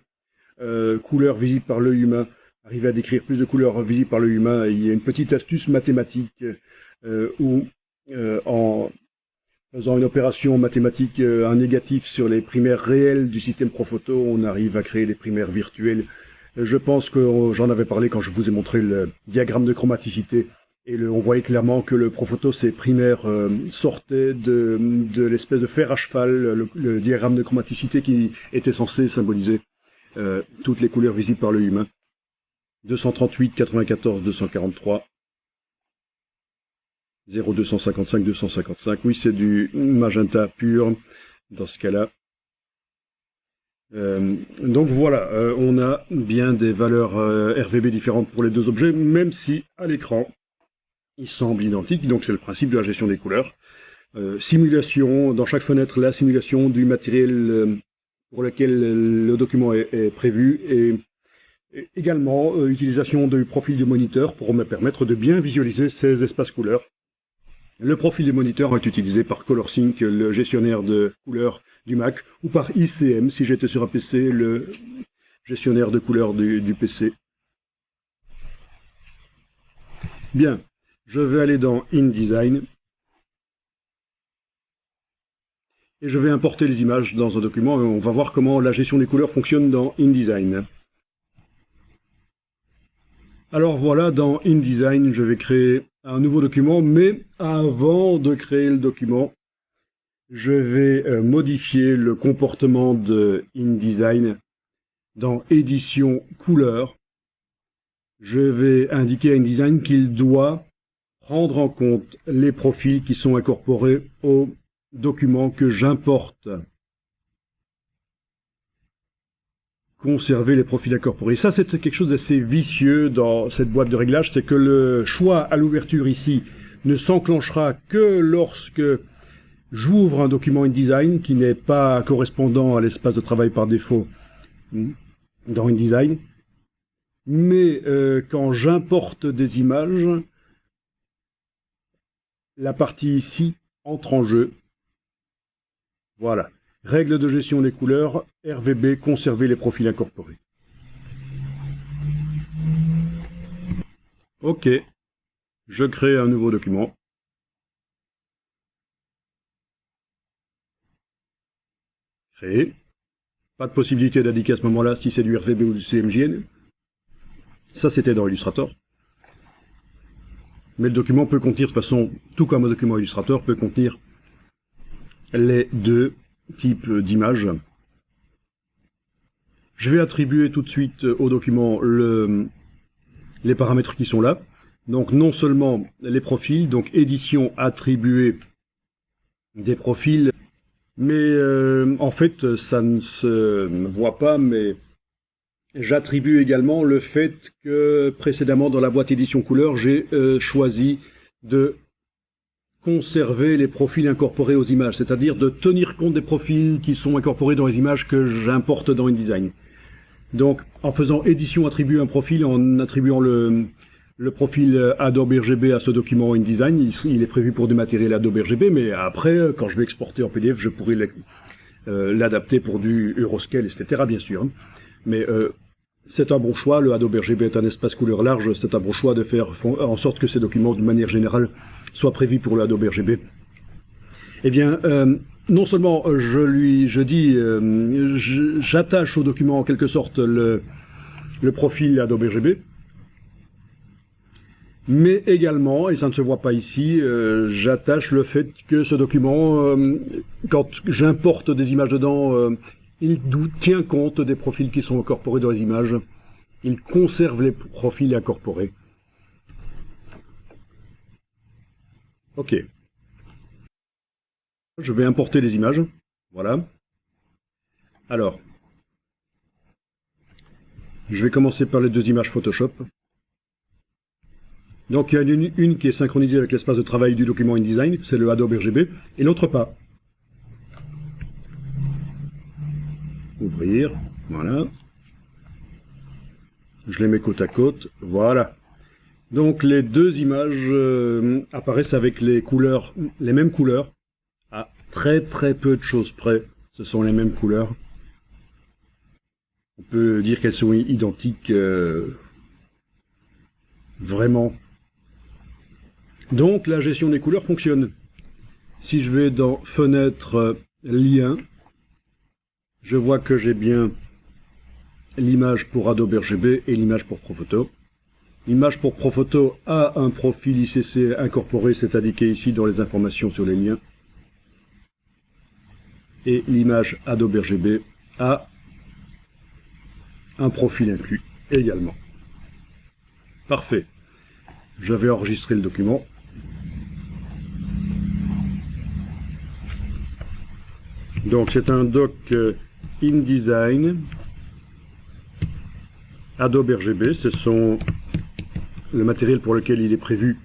couleurs visibles par l'œil humain. Arriver à décrire plus de couleurs visibles par l'œil humain. Il y a une petite astuce mathématique où, en faisant une opération mathématique, un négatif sur les primaires réelles du système Profoto, on arrive à créer des primaires virtuelles. Je pense que j'en avais parlé quand je vous ai montré le diagramme de chromaticité. Et on voyait clairement que le Profoto, ces primaires sortaient de l'espèce de fer à cheval, le diagramme de chromaticité qui était censé symboliser toutes les couleurs visibles par l'œil humain. 238, 94, 243, 0, 255, 255. Oui, c'est du magenta pur dans ce cas-là. Donc voilà, on a bien des valeurs RVB différentes pour les 2 objets, même si à l'écran, il semble identique, donc c'est le principe de la gestion des couleurs. Simulation, dans chaque fenêtre, la simulation du matériel pour lequel le document est prévu, et également utilisation du profil du moniteur pour me permettre de bien visualiser ces espaces couleurs. Le profil du moniteur est utilisé par ColorSync, le gestionnaire de couleurs du Mac, ou par ICM si j'étais sur un PC, le gestionnaire de couleurs du PC. Bien, je vais aller dans InDesign et je vais importer les images dans un document et on va voir comment la gestion des couleurs fonctionne dans InDesign. Alors voilà, dans InDesign, je vais créer un nouveau document, mais avant de créer le document, je vais modifier le comportement de InDesign dans Édition Couleurs. Je vais indiquer à InDesign qu'il doit prendre en compte les profils qui sont incorporés au document que j'importe. Conserver les profils incorporés. Ça, c'est quelque chose d'assez vicieux dans cette boîte de réglage, c'est que le choix à l'ouverture ici ne s'enclenchera que lorsque j'ouvre un document InDesign qui n'est pas correspondant à l'espace de travail par défaut dans InDesign. Mais quand j'importe des images, la partie ici entre en jeu. Voilà. Règle de gestion des couleurs, RVB, conserver les profils incorporés. OK. Je crée un nouveau document. Créer. Pas de possibilité d'indiquer à ce moment-là si c'est du RVB ou du CMJN. Ça, c'était dans Illustrator. Mais le document peut contenir, de toute façon, tout comme un document Illustrator, peut contenir les deux types d'images. Je vais attribuer tout de suite au document les paramètres qui sont là. Donc non seulement les profils, donc édition, attribuer des profils, mais en fait ça ne se voit pas, mais j'attribue également le fait que précédemment dans la boîte édition couleur, j'ai choisi de conserver les profils incorporés aux images, c'est-à-dire de tenir compte des profils qui sont incorporés dans les images que j'importe dans InDesign. Donc en faisant édition attribuer un profil, en attribuant le profil Adobe RGB à ce document InDesign, il est prévu pour du matériel Adobe RGB, mais après, quand je vais exporter en PDF, je pourrai l'adapter pour du Euroscale, etc. bien sûr. Mais c'est un bon choix, le Adobe RGB est un espace couleur large, c'est un bon choix de faire en sorte que ces documents, de manière générale, soient prévus pour le Adobe RGB. Eh bien, non seulement j'attache au document en quelque sorte le profil Adobe RGB, mais également, et ça ne se voit pas ici, j'attache le fait que ce document, quand j'importe des images dedans, il tient compte des profils qui sont incorporés dans les images. Il conserve les profils incorporés. OK. Je vais importer les images. Voilà. Alors, je vais commencer par les deux images Photoshop. Donc il y a une qui est synchronisée avec l'espace de travail du document InDesign, c'est le Adobe RGB, et l'autre pas. Ouvrir, voilà. Je les mets côte à côte, voilà. Donc les deux images apparaissent avec les couleurs, les mêmes couleurs, à très peu de choses près. Ce sont les mêmes couleurs. On peut dire qu'elles sont identiques vraiment. Donc la gestion des couleurs fonctionne. Si je vais dans Fenêtre, Lien, je vois que j'ai bien l'image pour Adobe RGB et l'image pour Profoto. L'image pour Profoto a un profil ICC incorporé, c'est indiqué ici dans les informations sur les liens. Et l'image Adobe RGB a un profil inclus également. Parfait. Je vais enregistrer le document. Donc c'est un doc InDesign, Adobe RGB, ce sont le matériel pour lequel il est prévu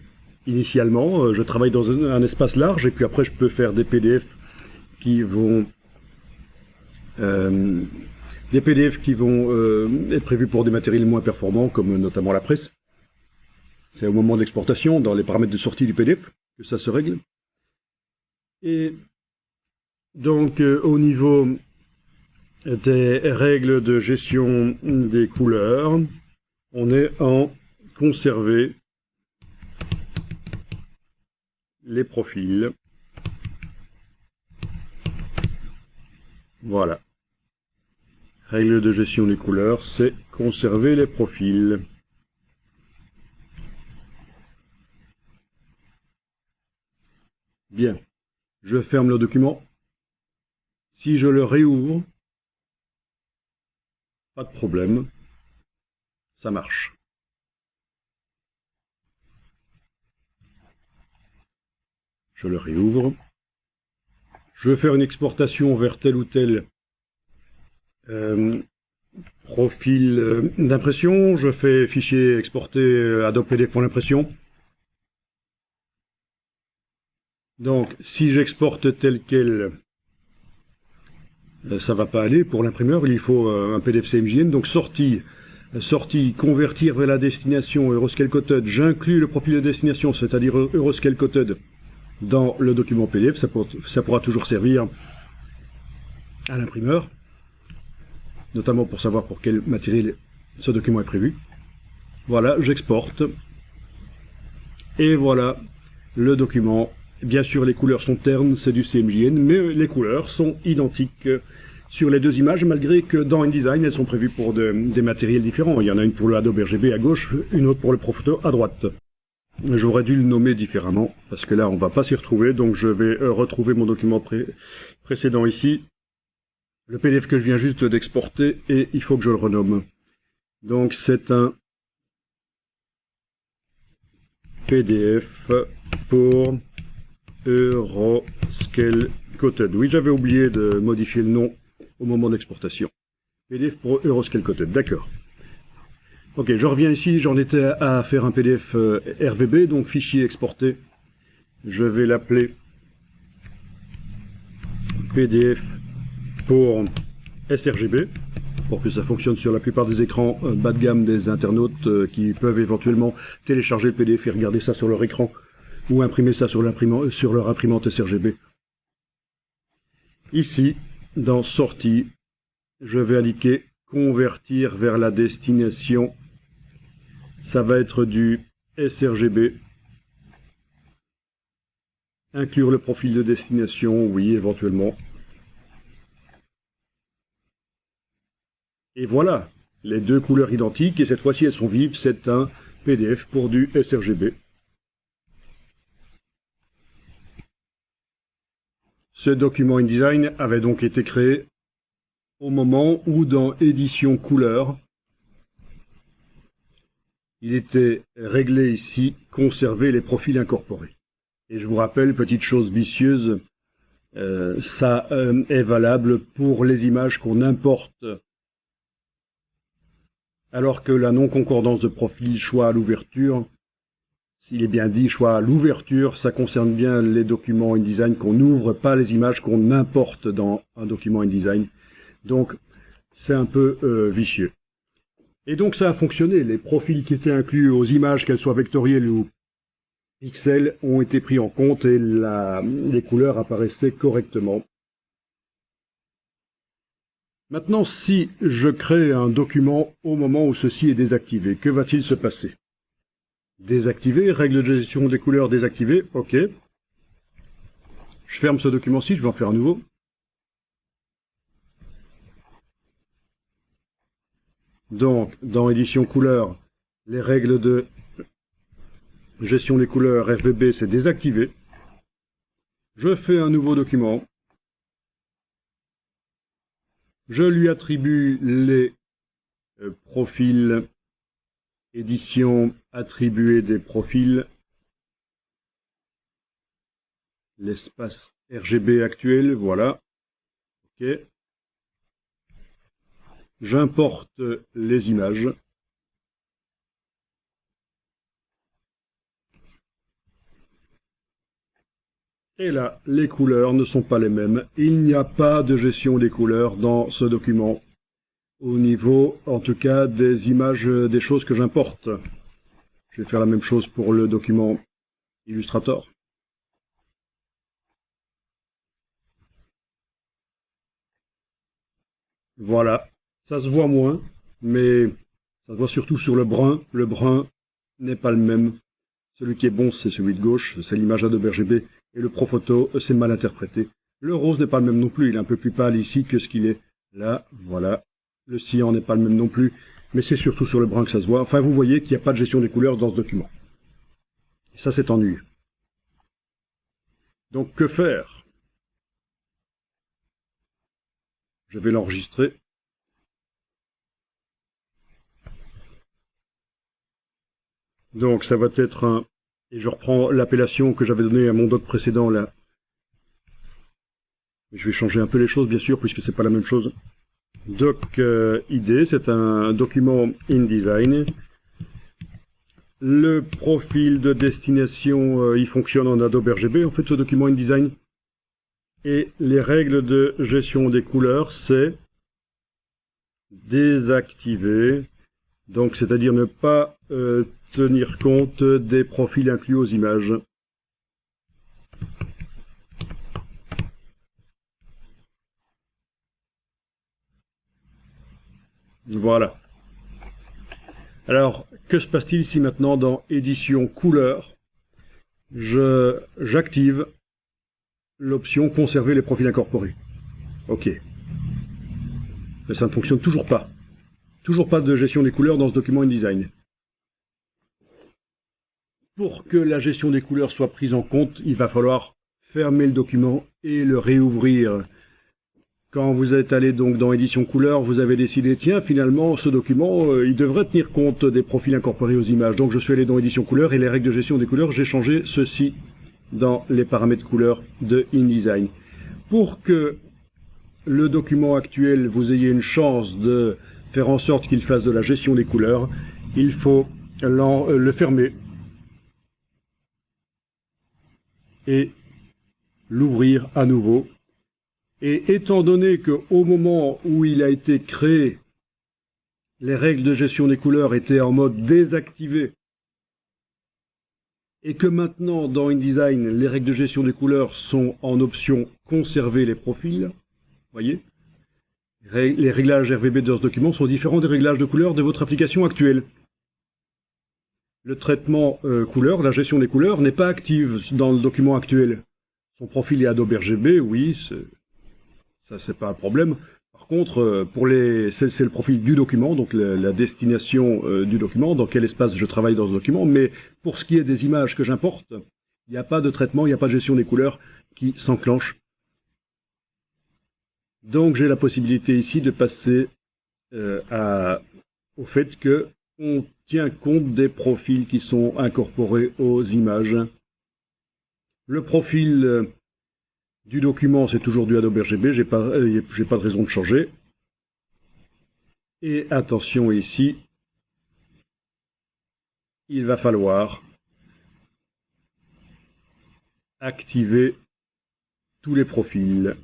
initialement. Je travaille dans un espace large et puis après je peux faire des PDF qui vont être prévus pour des matériels moins performants, comme notamment la presse. C'est au moment de l'exportation, dans les paramètres de sortie du PDF, que ça se règle. Et donc, au niveau des règles de gestion des couleurs, on est en conserver les profils. Voilà. Règle de gestion des couleurs, c'est conserver les profils. Bien. Je ferme le document. Si je le réouvre, pas de problème. Ça marche. Je le réouvre. Je vais faire une exportation vers tel ou tel profil d'impression. Je fais fichier exporté Adobe PDF pour l'impression. Donc, si j'exporte tel quel, ça va pas aller. Pour l'imprimeur, il faut un PDF CMJN. Donc, sortie, convertir vers la destination Euroscale Coated. J'inclus le profil de destination, c'est-à-dire Euroscale Coated, dans le document PDF. Ça pourra toujours servir à l'imprimeur, notamment pour savoir pour quel matériel ce document est prévu. Voilà, j'exporte. Et voilà le document. Bien sûr, les couleurs sont ternes, c'est du CMJN, mais les couleurs sont identiques sur les deux images, malgré que dans InDesign, elles sont prévues pour des matériels différents. Il y en a une pour le Adobe RGB à gauche, une autre pour le Profoto à droite. J'aurais dû le nommer différemment, parce que là, on ne va pas s'y retrouver, donc je vais retrouver mon document précédent ici. Le PDF que je viens juste d'exporter, et il faut que je le renomme. Donc c'est un PDF pour Euroscale Coated. Oui, j'avais oublié de modifier le nom au moment de l'exportation. PDF pour Euroscale Coated, d'accord. Ok, je reviens ici, j'en étais à faire un PDF RVB, donc fichier exporté. Je vais l'appeler PDF pour sRGB, pour que ça fonctionne sur la plupart des écrans bas de gamme des internautes qui peuvent éventuellement télécharger le PDF et regarder ça sur leur écran, ou imprimer ça sur leur imprimante sRGB. Ici, dans Sortie, je vais indiquer convertir vers la destination. Ça va être du sRGB. Inclure le profil de destination, oui, éventuellement. Et voilà, les deux couleurs identiques, et cette fois-ci elles sont vives, c'est un PDF pour du sRGB. Ce document InDesign avait donc été créé au moment où dans Édition Couleur, il était réglé ici, conserver les profils incorporés. Et je vous rappelle, petite chose vicieuse, ça est valable pour les images qu'on importe, alors que la non-concordance de profil choix à l'ouverture, s'il est bien dit choix à l'ouverture, ça concerne bien les documents InDesign qu'on n'ouvre, pas les images qu'on importe dans un document InDesign. Donc, c'est un peu vicieux. Et donc, ça a fonctionné. Les profils qui étaient inclus aux images, qu'elles soient vectorielles ou pixels, ont été pris en compte et les couleurs apparaissaient correctement. Maintenant, si je crée un document au moment où ceci est désactivé, que va-t-il se passer? Désactiver, règle de gestion des couleurs désactivée, ok. Je ferme ce document-ci, je vais en faire un nouveau. Donc, dans Édition Couleurs, les règles de gestion des couleurs RVB, c'est désactivé. Je fais un nouveau document. Je lui attribue les profils, édition, attribuer des profils, l'espace RGB actuel, voilà. Ok. J'importe les images. Et là, les couleurs ne sont pas les mêmes. Il n'y a pas de gestion des couleurs dans ce document. Au niveau, en tout cas, des images, des choses que j'importe. Je vais faire la même chose pour le document Illustrator. Voilà. Ça se voit moins, mais ça se voit surtout sur le brun. Le brun n'est pas le même. Celui qui est bon, c'est celui de gauche, c'est l'image Adobe RGB, et le Profoto, c'est mal interprété. Le rose n'est pas le même non plus, il est un peu plus pâle ici que ce qu'il est là, voilà. Le cyan n'est pas le même non plus, mais c'est surtout sur le brun que ça se voit. Enfin, vous voyez qu'il n'y a pas de gestion des couleurs dans ce document. Et ça, c'est ennuyeux. Donc, que faire? Je vais l'enregistrer. Donc, ça va être un... Et je reprends l'appellation que j'avais donnée à mon doc précédent, là. Je vais changer un peu les choses, bien sûr, puisque c'est pas la même chose. Doc ID, c'est un document InDesign. Le profil de destination, il fonctionne en Adobe RGB, en fait, ce document InDesign. Et les règles de gestion des couleurs, c'est désactiver. Donc, c'est-à-dire ne pas tenir compte des profils inclus aux images. Voilà. Alors, que se passe-t-il ici maintenant dans édition couleur? J'active l'option conserver les profils incorporés. OK. Mais ça ne fonctionne toujours pas. Toujours pas de gestion des couleurs dans ce document InDesign. Pour que la gestion des couleurs soit prise en compte, il va falloir fermer le document et le réouvrir. Quand vous êtes allé donc dans édition couleur, vous avez décidé, tiens, finalement, ce document, il devrait tenir compte des profils incorporés aux images. Donc je suis allé dans édition couleur et les règles de gestion des couleurs, j'ai changé ceci dans les paramètres couleurs de InDesign. Pour que le document actuel, vous ayez une chance de faire en sorte qu'il fasse de la gestion des couleurs, il faut le fermer et l'ouvrir à nouveau. Et étant donné qu'au moment où il a été créé, les règles de gestion des couleurs étaient en mode désactivé, et que maintenant, dans InDesign, les règles de gestion des couleurs sont en option conserver les profils, voyez, les réglages RVB de ce document sont différents des réglages de couleurs de votre application actuelle. Le traitement couleur, la gestion des couleurs, n'est pas active dans le document actuel. Son profil est Adobe RGB, oui, ça c'est pas un problème. Par contre, c'est le profil du document, donc la destination du document, dans quel espace je travaille dans ce document, mais pour ce qui est des images que j'importe, il n'y a pas de traitement, il n'y a pas de gestion des couleurs qui s'enclenche. Donc j'ai la possibilité ici de passer au fait que on tient compte des profils qui sont incorporés aux images. Le profil du document, c'est toujours du Adobe RGB, j'ai pas de raison de changer. Et attention ici, il va falloir activer tous les profils.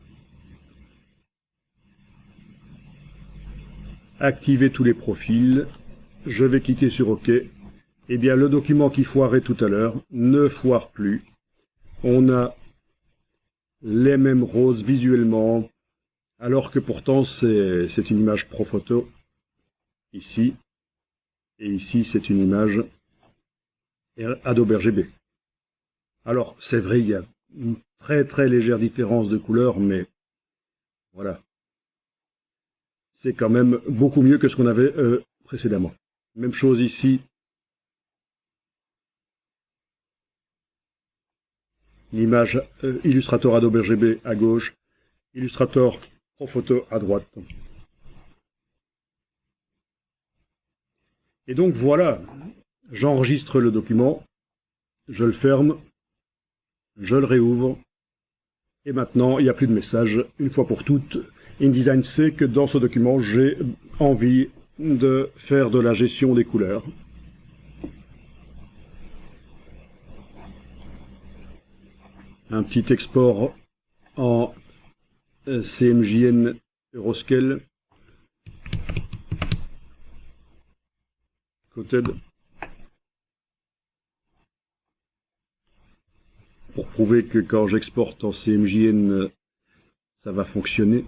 Activer tous les profils. Je vais cliquer sur OK. Eh bien, le document qui foirait tout à l'heure ne foire plus. On a les mêmes roses visuellement, alors que pourtant c'est une image Profoto ici, et ici c'est une image Adobe RGB. Alors c'est vrai, il y a une très très légère différence de couleur, mais voilà. C'est quand même beaucoup mieux que ce qu'on avait précédemment. Même chose ici. L'image Illustrator Adobe RGB à gauche, Illustrator Profoto à droite. Et donc voilà, j'enregistre le document, je le ferme, je le réouvre, et maintenant il n'y a plus de message. Une fois pour toutes, InDesign sait que dans ce document, j'ai envie de faire de la gestion des couleurs. un petit export en CMJN Euroscale Coated pour prouver que quand j'exporte en CMJN, ça va fonctionner.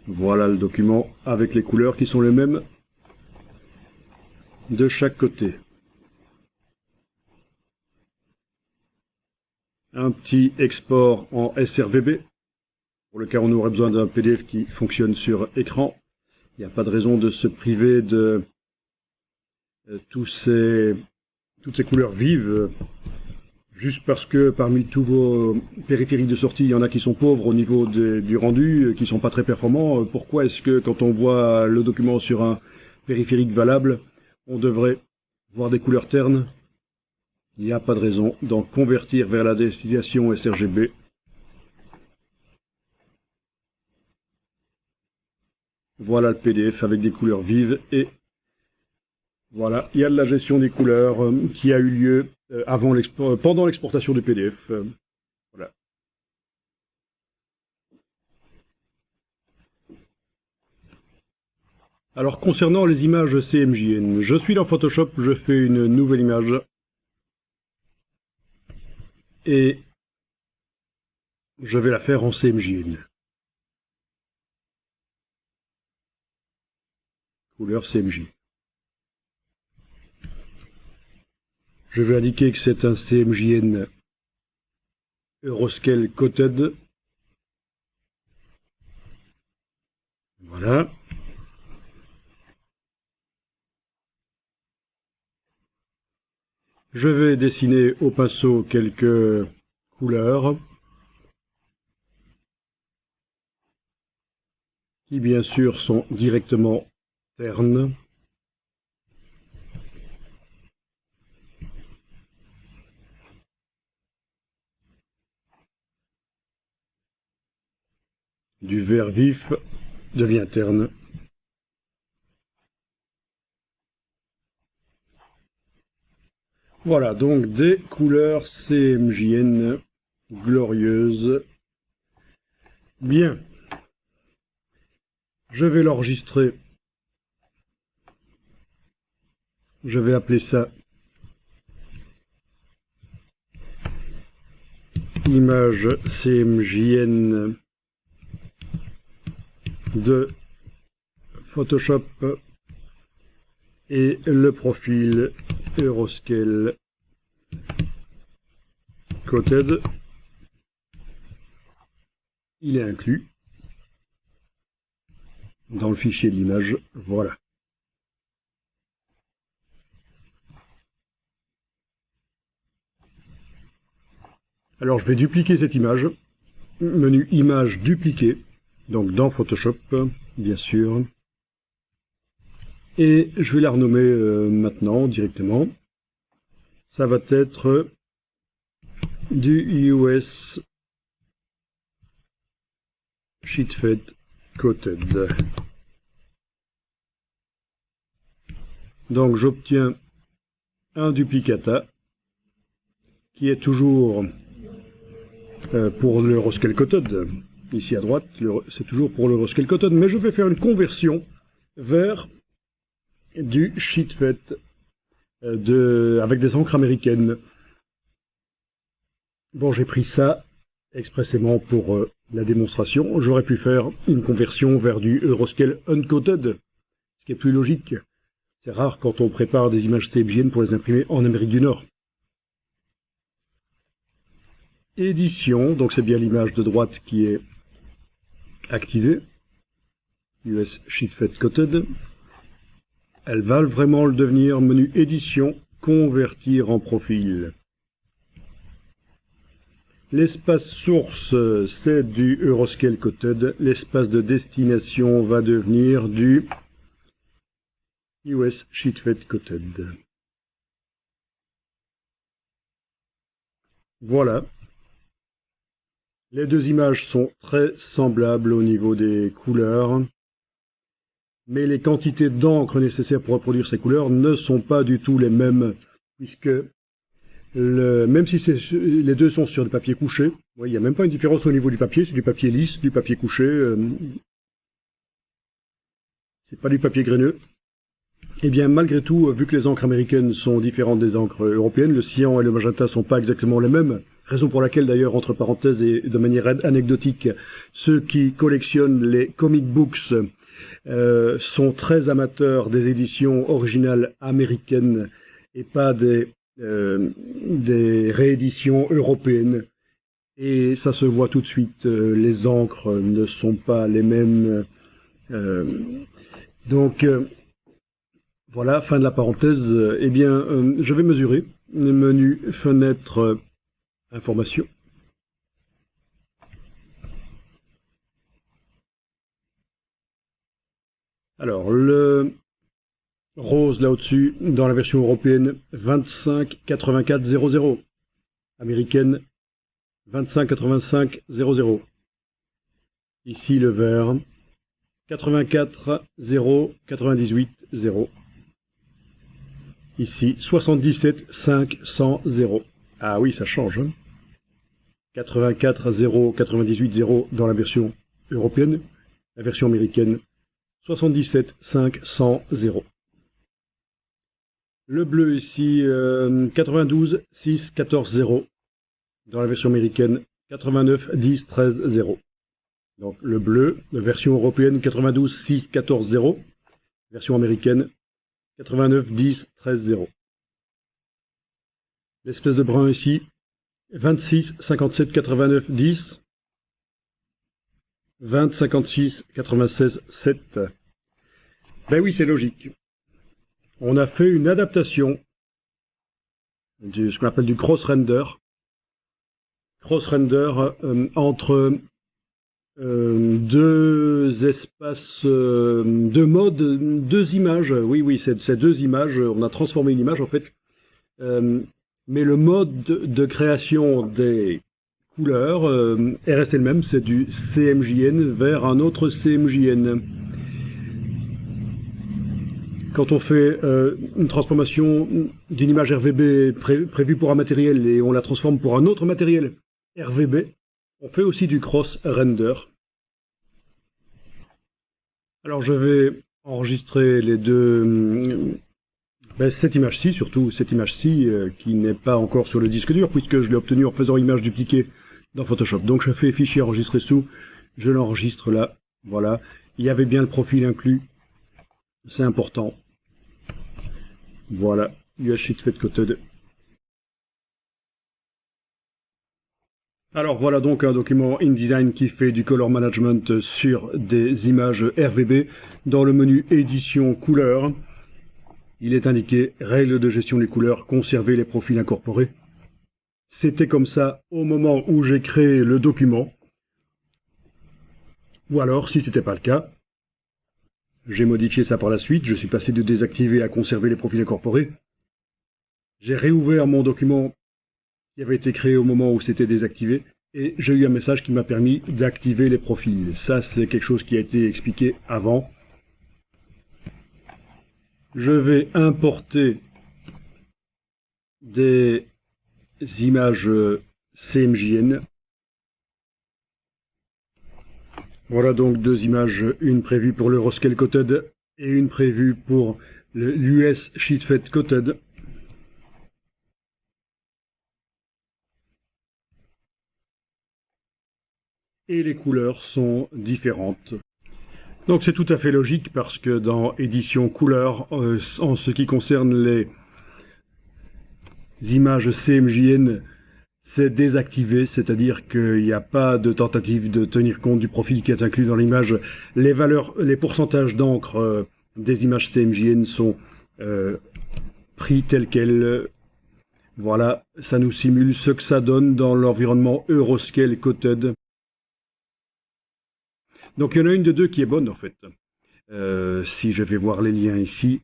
Voilà le document avec les couleurs qui sont les mêmes de chaque côté. Un petit export en SRVB, pour le cas où on aurait besoin d'un PDF qui fonctionne sur écran. Il n'y a pas de raison de se priver de toutes ces couleurs vives, juste parce que parmi tous vos périphériques de sortie, il y en a qui sont pauvres au niveau du rendu, qui sont pas très performants. Pourquoi est-ce que quand on voit le document sur un périphérique valable, on devrait voir des couleurs ternes? Il n'y a pas de raison d'en convertir vers la destination sRGB. Voilà le PDF avec des couleurs vives et voilà, il y a de la gestion des couleurs qui a eu lieu pendant l'exportation du PDF. Voilà. Alors concernant les images CMJN, je suis dans Photoshop, je fais une nouvelle image. Et je vais la faire en CMJN. Couleur CMJ. Je vais indiquer que c'est un CMJN Euroscale Coated. Voilà. Je vais dessiner au pinceau quelques couleurs qui bien sûr sont directement ternes. Du vert vif devient terne. Voilà, donc des couleurs CMJN glorieuses. Bien. Je vais l'enregistrer. Je vais appeler ça image CMJN de Photoshop et le profil Euroscale Coated. Il est inclus dans le fichier de l'image. Voilà. Alors je vais dupliquer cette image. Menu image dupliquer. Donc dans Photoshop, bien sûr. Et je vais la renommer maintenant directement. Ça va être du US Sheetfed Coated. Donc j'obtiens un duplicata qui est toujours pour l'Euroscale Coated. Ici à droite, c'est toujours pour l'Euroscale Coated, mais je vais faire une conversion vers du Sheetfed avec des encres américaines. Bon, j'ai pris ça expressément pour la démonstration. J'aurais pu faire une conversion vers du Euroscale Uncoated, ce qui est plus logique. C'est rare quand on prépare des images CMJN pour les imprimer en Amérique du Nord. Édition, donc c'est bien l'image de droite qui est activée. US Sheetfed Coated. Elle va vraiment le devenir. Menu édition, convertir en profil. L'espace source, c'est du Euroscale Coated. L'espace de destination va devenir du US Sheetfed Coated. Voilà. Les deux images sont très semblables au niveau des couleurs. mais les quantités d'encre nécessaires pour reproduire ces couleurs ne sont pas du tout les mêmes, puisque même si les deux sont sur du papier couché, il n'y a même pas une différence au niveau du papier, c'est du papier lisse, du papier couché, c'est pas du papier graineux. Eh bien, malgré tout, vu que les encres américaines sont différentes des encres européennes, le cyan et le magenta sont pas exactement les mêmes. Raison pour laquelle, d'ailleurs, entre parenthèses et de manière anecdotique, ceux qui collectionnent les comic books sont très amateurs des éditions originales américaines et pas des rééditions européennes. Et ça se voit tout de suite, les encres ne sont pas les mêmes. Donc, voilà, fin de la parenthèse. Eh bien, je vais mesurer. Le menu fenêtre information. Alors, le rose là au-dessus, dans la version européenne, 258400. Américaine, 258500. Ici, le vert, 84098. Ici, 77500. Ah oui, ça change. 84098 dans la version européenne. La version américaine, 77500. Le bleu ici, 92614. Dans la version américaine, 891013. Donc le bleu, la version européenne, 92614. Version américaine, 891013. L'espèce de brun ici, 26578910. 205696 Ben oui, c'est logique. On a fait une adaptation de ce qu'on appelle du cross-render. Cross-render entre deux espaces, deux modes, deux images. Oui, c'est deux images. On a transformé une image en fait. Mais le mode de création des couleurs est resté le même. C'est du CMJN vers un autre CMJN. Quand on fait une transformation d'une image RVB prévue pour un matériel et on la transforme pour un autre matériel RVB, on fait aussi du cross-render. Alors je vais enregistrer les deux... cette image-ci, surtout cette image-ci, qui n'est pas encore sur le disque dur, puisque je l'ai obtenue en faisant une image dupliquée dans Photoshop. Donc je fais fichier enregistrer sous, je l'enregistre là, voilà. Il y avait bien le profil inclus, c'est important. Voilà, US Sheetfed Coated. Alors voilà donc un document InDesign qui fait du color management sur des images RVB. Dans le menu édition couleur, il est indiqué règles de gestion des couleurs, conserver les profils incorporés. C'était comme ça au moment où j'ai créé le document. Ou alors, si ce n'était pas le cas, j'ai modifié ça par la suite, je suis passé de désactiver à conserver les profils incorporés. J'ai réouvert mon document qui avait été créé au moment où c'était désactivé, et j'ai eu un message qui m'a permis d'activer les profils. Ça, c'est quelque chose qui a été expliqué avant. Je vais importer des images CMJN. Voilà donc deux images, une prévue pour le Roscale Coated et une prévue pour l'US Sheetfed Coated. Et les couleurs sont différentes. Donc c'est tout à fait logique parce que dans édition couleur, en ce qui concerne les images CMJN, c'est désactivé, c'est-à-dire qu'il n'y a pas de tentative de tenir compte du profil qui est inclus dans l'image. Les valeurs, les pourcentages d'encre des images CMJN sont pris tels quels. Voilà, ça nous simule ce que ça donne dans l'environnement Euroscale Coated. Donc il y en a une de deux qui est bonne en fait. Si je vais voir les liens ici,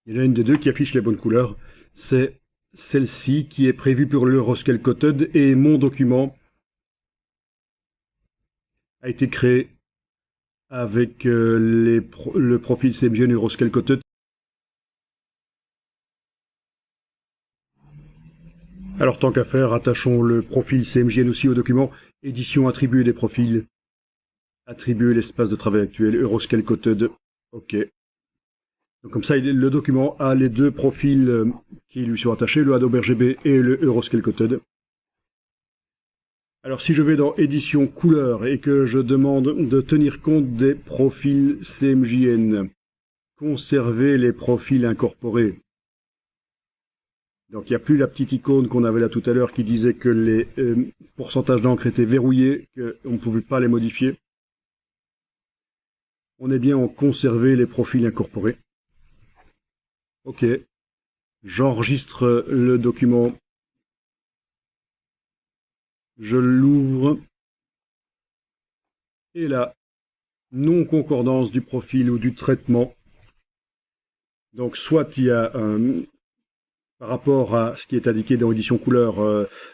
il y en a une de deux qui affiche les bonnes couleurs. C'est celle-ci qui est prévue pour le Roscale Coated et mon document a été créé avec le profil CMJN Euroscale Coated. Alors tant qu'à faire, attachons le profil CMJN aussi au document édition attribuer des profils, attribuer l'espace de travail actuel, Euroscale Coated, ok. Donc comme ça, le document a les deux profils qui lui sont attachés, le Adobe RGB et le Euroscale Coated. Alors si je vais dans édition couleur et que je demande de tenir compte des profils CMJN, conserver les profils incorporés. Donc il n'y a plus la petite icône qu'on avait là tout à l'heure qui disait que les pourcentages d'encre étaient verrouillés, qu'on ne pouvait pas les modifier. On est bien en conserver les profils incorporés. Ok, j'enregistre le document, je l'ouvre, et là, non-concordance du profil ou du traitement. Donc soit il y a par rapport à ce qui est indiqué dans édition couleur,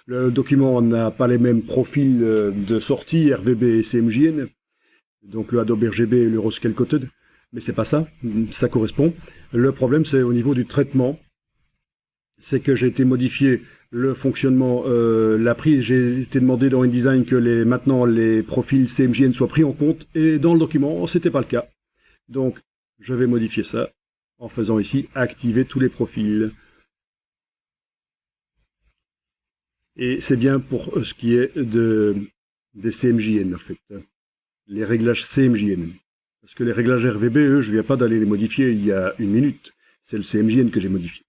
le document n'a pas les mêmes profils de sortie, RVB et CMJN, donc le Adobe RGB et l'Euroscale Coated, mais c'est pas ça, ça correspond. Le problème c'est au niveau du traitement, c'est que j'ai été modifié le fonctionnement, j'ai été demandé dans InDesign que maintenant les profils CMJN soient pris en compte, et dans le document c'était pas le cas. Donc je vais modifier ça en faisant ici activer tous les profils. Et c'est bien pour ce qui est des CMJN, en fait. Les réglages CMJN. Parce que les réglages RVB, eux, je ne viens pas d'aller les modifier il y a une minute. C'est le CMJN que j'ai modifié.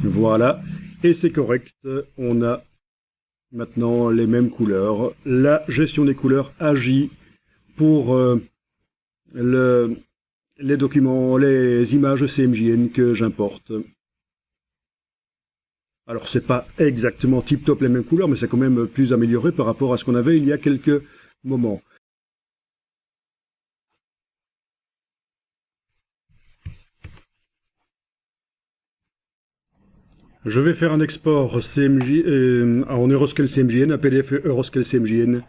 Voilà. Et c'est correct. On a maintenant les mêmes couleurs. La gestion des couleurs agit pour les documents, les images CMJN que j'importe. Alors c'est pas exactement tip-top les mêmes couleurs, mais c'est quand même plus amélioré par rapport à ce qu'on avait il y a quelques moments. Je vais faire un export en Euroscale CMJN, un PDF Euroscale CMJN.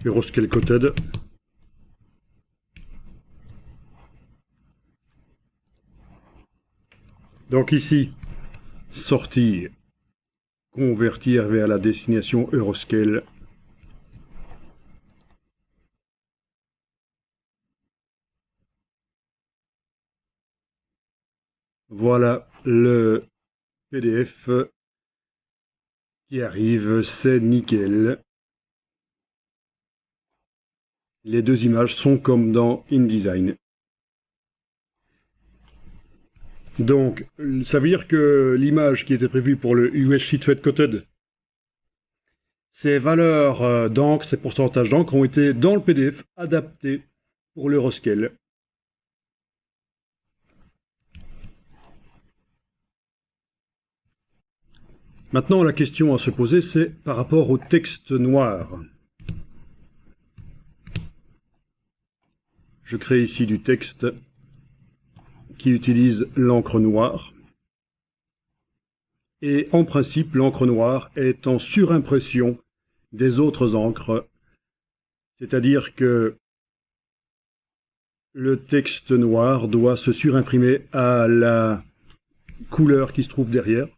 Euroscale Coated. Donc ici, sortir, convertir vers la destination Euroscale. Voilà le PDF qui arrive, c'est nickel. Les deux images sont comme dans InDesign. Donc, ça veut dire que l'image qui était prévue pour le US Sheet Coated, ces valeurs d'encre, ces pourcentages d'encre ont été dans le PDF adaptés pour l'Euroscale. Maintenant, la question à se poser, c'est par rapport au texte noir. Je crée ici du texte qui utilise l'encre noire. Et en principe, l'encre noire est en surimpression des autres encres. C'est-à-dire que le texte noir doit se surimprimer à la couleur qui se trouve derrière.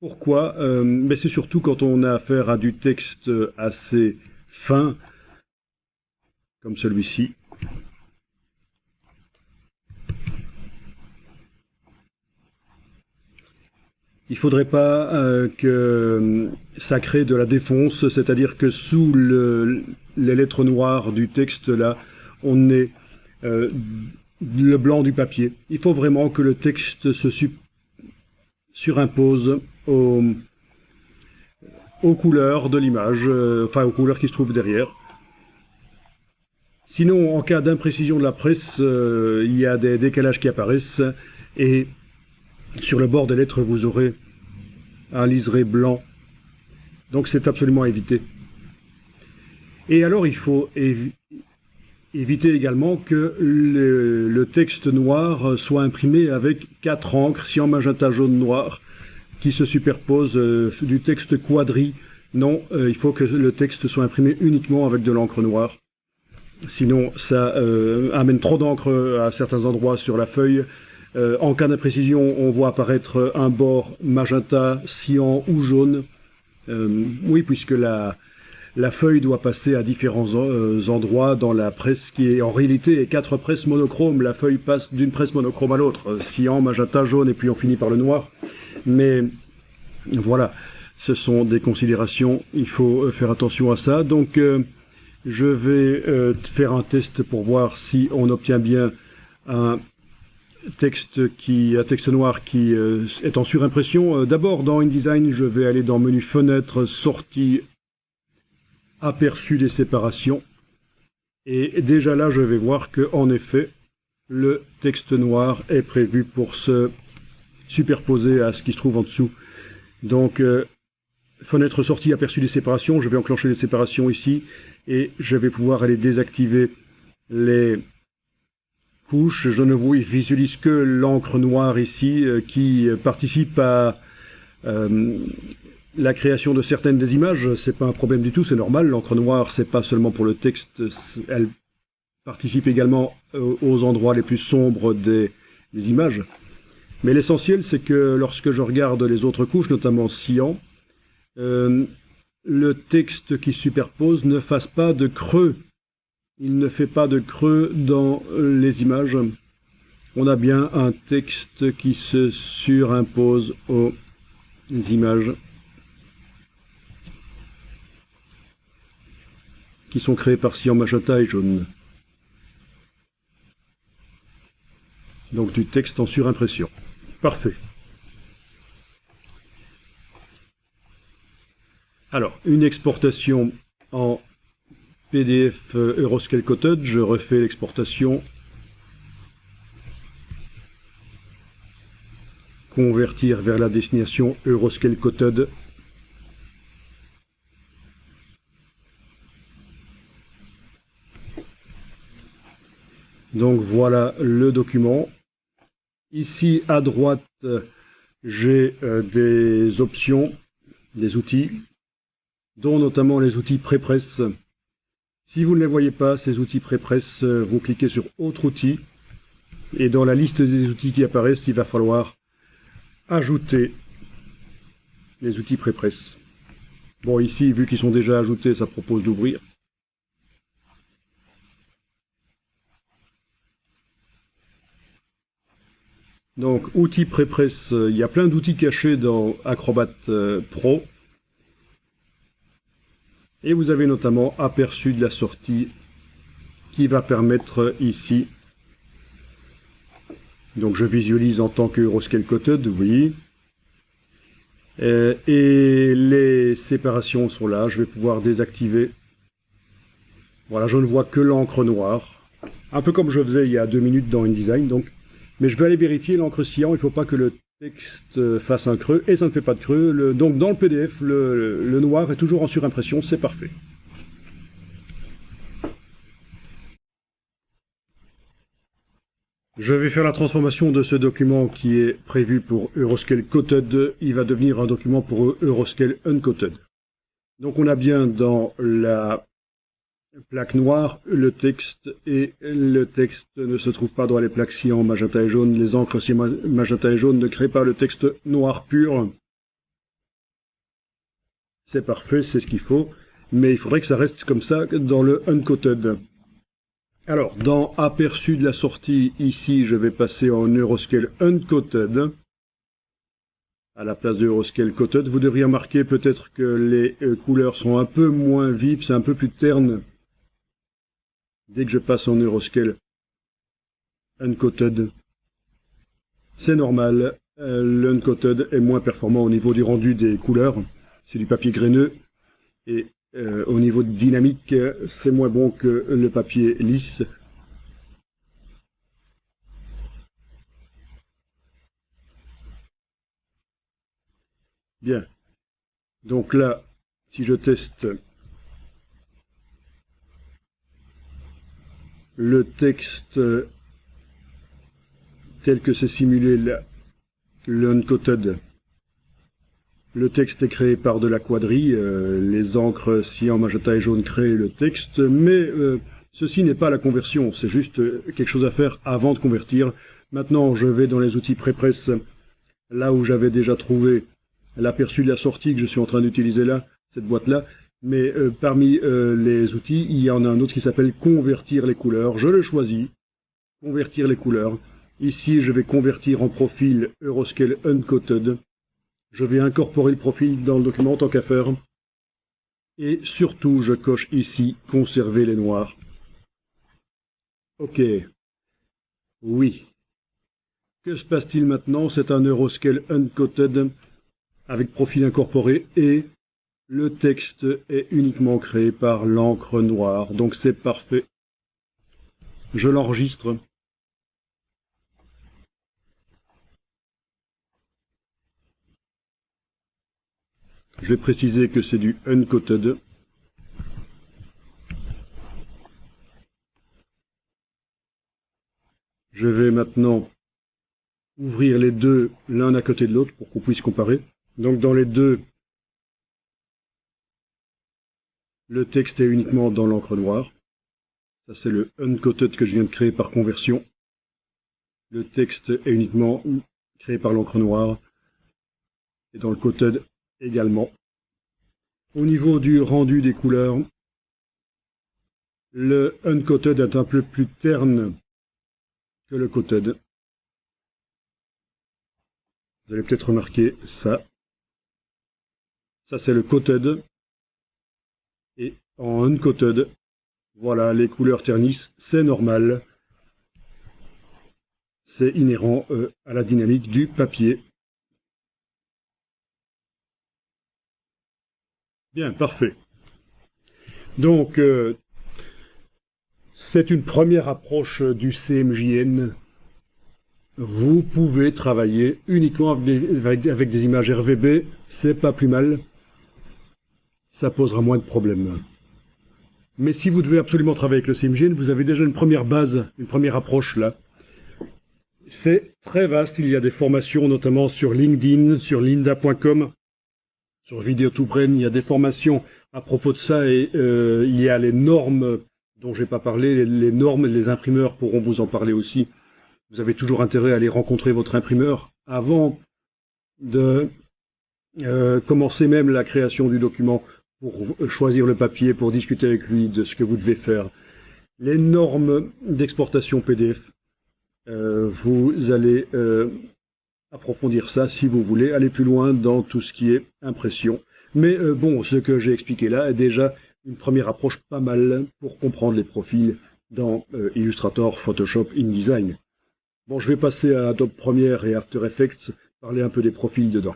Pourquoi? Mais c'est surtout quand on a affaire à du texte assez fin, comme celui-ci. Il ne faudrait pas que ça crée de la défonce, c'est-à-dire que sous les lettres noires du texte, là, on ait le blanc du papier. Il faut vraiment que le texte se surimpose aux couleurs de l'image, enfin aux couleurs qui se trouvent derrière. Sinon, en cas d'imprécision de la presse, il y a des décalages qui apparaissent, et sur le bord des lettres, vous aurez un liseré blanc. Donc c'est absolument à éviter. Et alors, il faut Éviter également que le texte noir soit imprimé avec 4 encres cyan, magenta, jaune, noir qui se superposent du texte quadri. Non, il faut que le texte soit imprimé uniquement avec de l'encre noire. Sinon, ça amène trop d'encre à certains endroits sur la feuille. En cas d'imprécision, on voit apparaître un bord magenta, cyan ou jaune. Oui, puisque la feuille doit passer à différents endroits dans la presse qui est en réalité est 4 presses monochromes. La feuille passe d'une presse monochrome à l'autre. Cyan, magenta, jaune et puis on finit par le noir. Mais voilà, ce sont des considérations. Il faut faire attention à ça. Donc je vais faire un test pour voir si on obtient bien un texte noir qui est en surimpression. D'abord, dans InDesign, je vais aller dans menu fenêtre, sortie, aperçu des séparations. Et déjà là, je vais voir que, en effet, le texte noir est prévu pour se superposer à ce qui se trouve en dessous. Donc, fenêtre sortie, aperçu des séparations. Je vais enclencher les séparations ici et je vais pouvoir aller désactiver les couches. Je ne visualise que l'encre noire ici qui participe à la création de certaines des images. C'est pas un problème du tout, c'est normal. L'encre noire, c'est pas seulement pour le texte, elle participe également aux endroits les plus sombres des images. Mais l'essentiel, c'est que lorsque je regarde les autres couches, notamment cyan, le texte qui superpose ne fasse pas de creux. Il ne fait pas de creux dans les images. On a bien un texte qui se surimpose aux images qui sont créées par cyan, magenta et jaune. Donc du texte en surimpression. Parfait. Alors, une exportation en PDF Euroscale Coated, je refais l'exportation. Convertir vers la destination Euroscale Coated. Donc voilà le document. Ici à droite, j'ai des options, des outils, dont notamment les outils Prépresse. Si vous ne les voyez pas, ces outils Prépresse, vous cliquez sur Autre outil, et dans la liste des outils qui apparaissent, il va falloir ajouter les outils Prépresse. Bon, ici, vu qu'ils sont déjà ajoutés, ça propose d'ouvrir. Donc, outils Prépresse, il y a plein d'outils cachés dans Acrobat Pro. Et vous avez notamment aperçu de la sortie qui va permettre ici. Donc je visualise en tant que Euroscale Coated, oui. Et les séparations sont là, je vais pouvoir désactiver. Voilà, je ne vois que l'encre noire. Un peu comme je faisais il y a 2 minutes dans InDesign, donc. Mais je vais aller vérifier l'encre cyan, il ne faut pas que le texte fasse un creux, et ça ne fait pas de creux. Donc dans le PDF, le noir est toujours en surimpression, c'est parfait. Je vais faire la transformation de ce document qui est prévu pour Euroscale Coated. Il va devenir un document pour Euroscale Uncoated. Donc on a bien dans la plaque noire le texte, et le texte ne se trouve pas dans les plaques cyan, magenta et jaune. Les encres cyan, magenta et jaune ne créent pas le texte noir pur. C'est parfait, c'est ce qu'il faut. Mais il faudrait que ça reste comme ça dans le Uncoated. Alors, dans aperçu de la sortie, ici, je vais passer en Euroscale Uncoated. À la place de Euroscale Coated, vous devriez remarquer peut-être que les couleurs sont un peu moins vives, c'est un peu plus terne. Dès que je passe en Euroscale Uncoated, c'est normal. L'Uncoated est moins performant au niveau du rendu des couleurs. C'est du papier graineux. Et au niveau de dynamique, c'est moins bon que le papier lisse. Bien. Donc là, si je teste, le texte tel que c'est simulé là, le uncoated. Le texte est créé par de la quadrille, les encres cyan, magenta et jaune créent le texte, mais ceci n'est pas la conversion, c'est juste quelque chose à faire avant de convertir. Maintenant, je vais dans les outils Prépresse, là où j'avais déjà trouvé l'aperçu de la sortie que je suis en train d'utiliser là, cette boîte-là. Mais parmi les outils, il y en a un autre qui s'appelle Convertir les couleurs. Je le choisis, Convertir les couleurs. Ici, je vais convertir en profil Euroscale Uncoated. Je vais incorporer le profil dans le document tant qu'à faire. Et surtout, je coche ici Conserver les noirs. OK. Oui. Que se passe-t-il maintenant? C'est un Euroscale Uncoated avec profil incorporé et le texte est uniquement créé par l'encre noire. Donc c'est parfait. Je l'enregistre. Je vais préciser que c'est du uncoated. Je vais maintenant ouvrir les deux l'un à côté de l'autre pour qu'on puisse comparer. Donc dans les deux, le texte est uniquement dans l'encre noire. Ça c'est le uncoated que je viens de créer par conversion. Le texte est uniquement créé par l'encre noire. Et dans le coated également. Au niveau du rendu des couleurs, le uncoated est un peu plus terne que le coated. Vous allez peut-être remarquer ça. Ça c'est le coated. Et en uncoated, voilà, les couleurs ternissent, c'est normal. C'est inhérent à la dynamique du papier. Bien, parfait. Donc, c'est une première approche du CMJN. Vous pouvez travailler uniquement avec des images RVB, c'est pas plus mal. Ça posera moins de problèmes. Mais si vous devez absolument travailler avec le CMJN, vous avez déjà une première base, une première approche là. C'est très vaste, il y a des formations notamment sur LinkedIn, sur lynda.com. Sur Vidéo2Brain, il y a des formations à propos de ça et il y a les normes dont je n'ai pas parlé. Les normes, les imprimeurs pourront vous en parler aussi. Vous avez toujours intérêt à aller rencontrer votre imprimeur avant de commencer même la création du document pour choisir le papier, pour discuter avec lui de ce que vous devez faire. Les normes d'exportation PDF, vous allez approfondir ça si vous voulez aller plus loin dans tout ce qui est impression. Mais bon, ce que j'ai expliqué là est déjà une première approche pas mal pour comprendre les profils dans Illustrator, Photoshop, InDesign. Bon, je vais passer à Adobe Premiere et After Effects, parler un peu des profils dedans.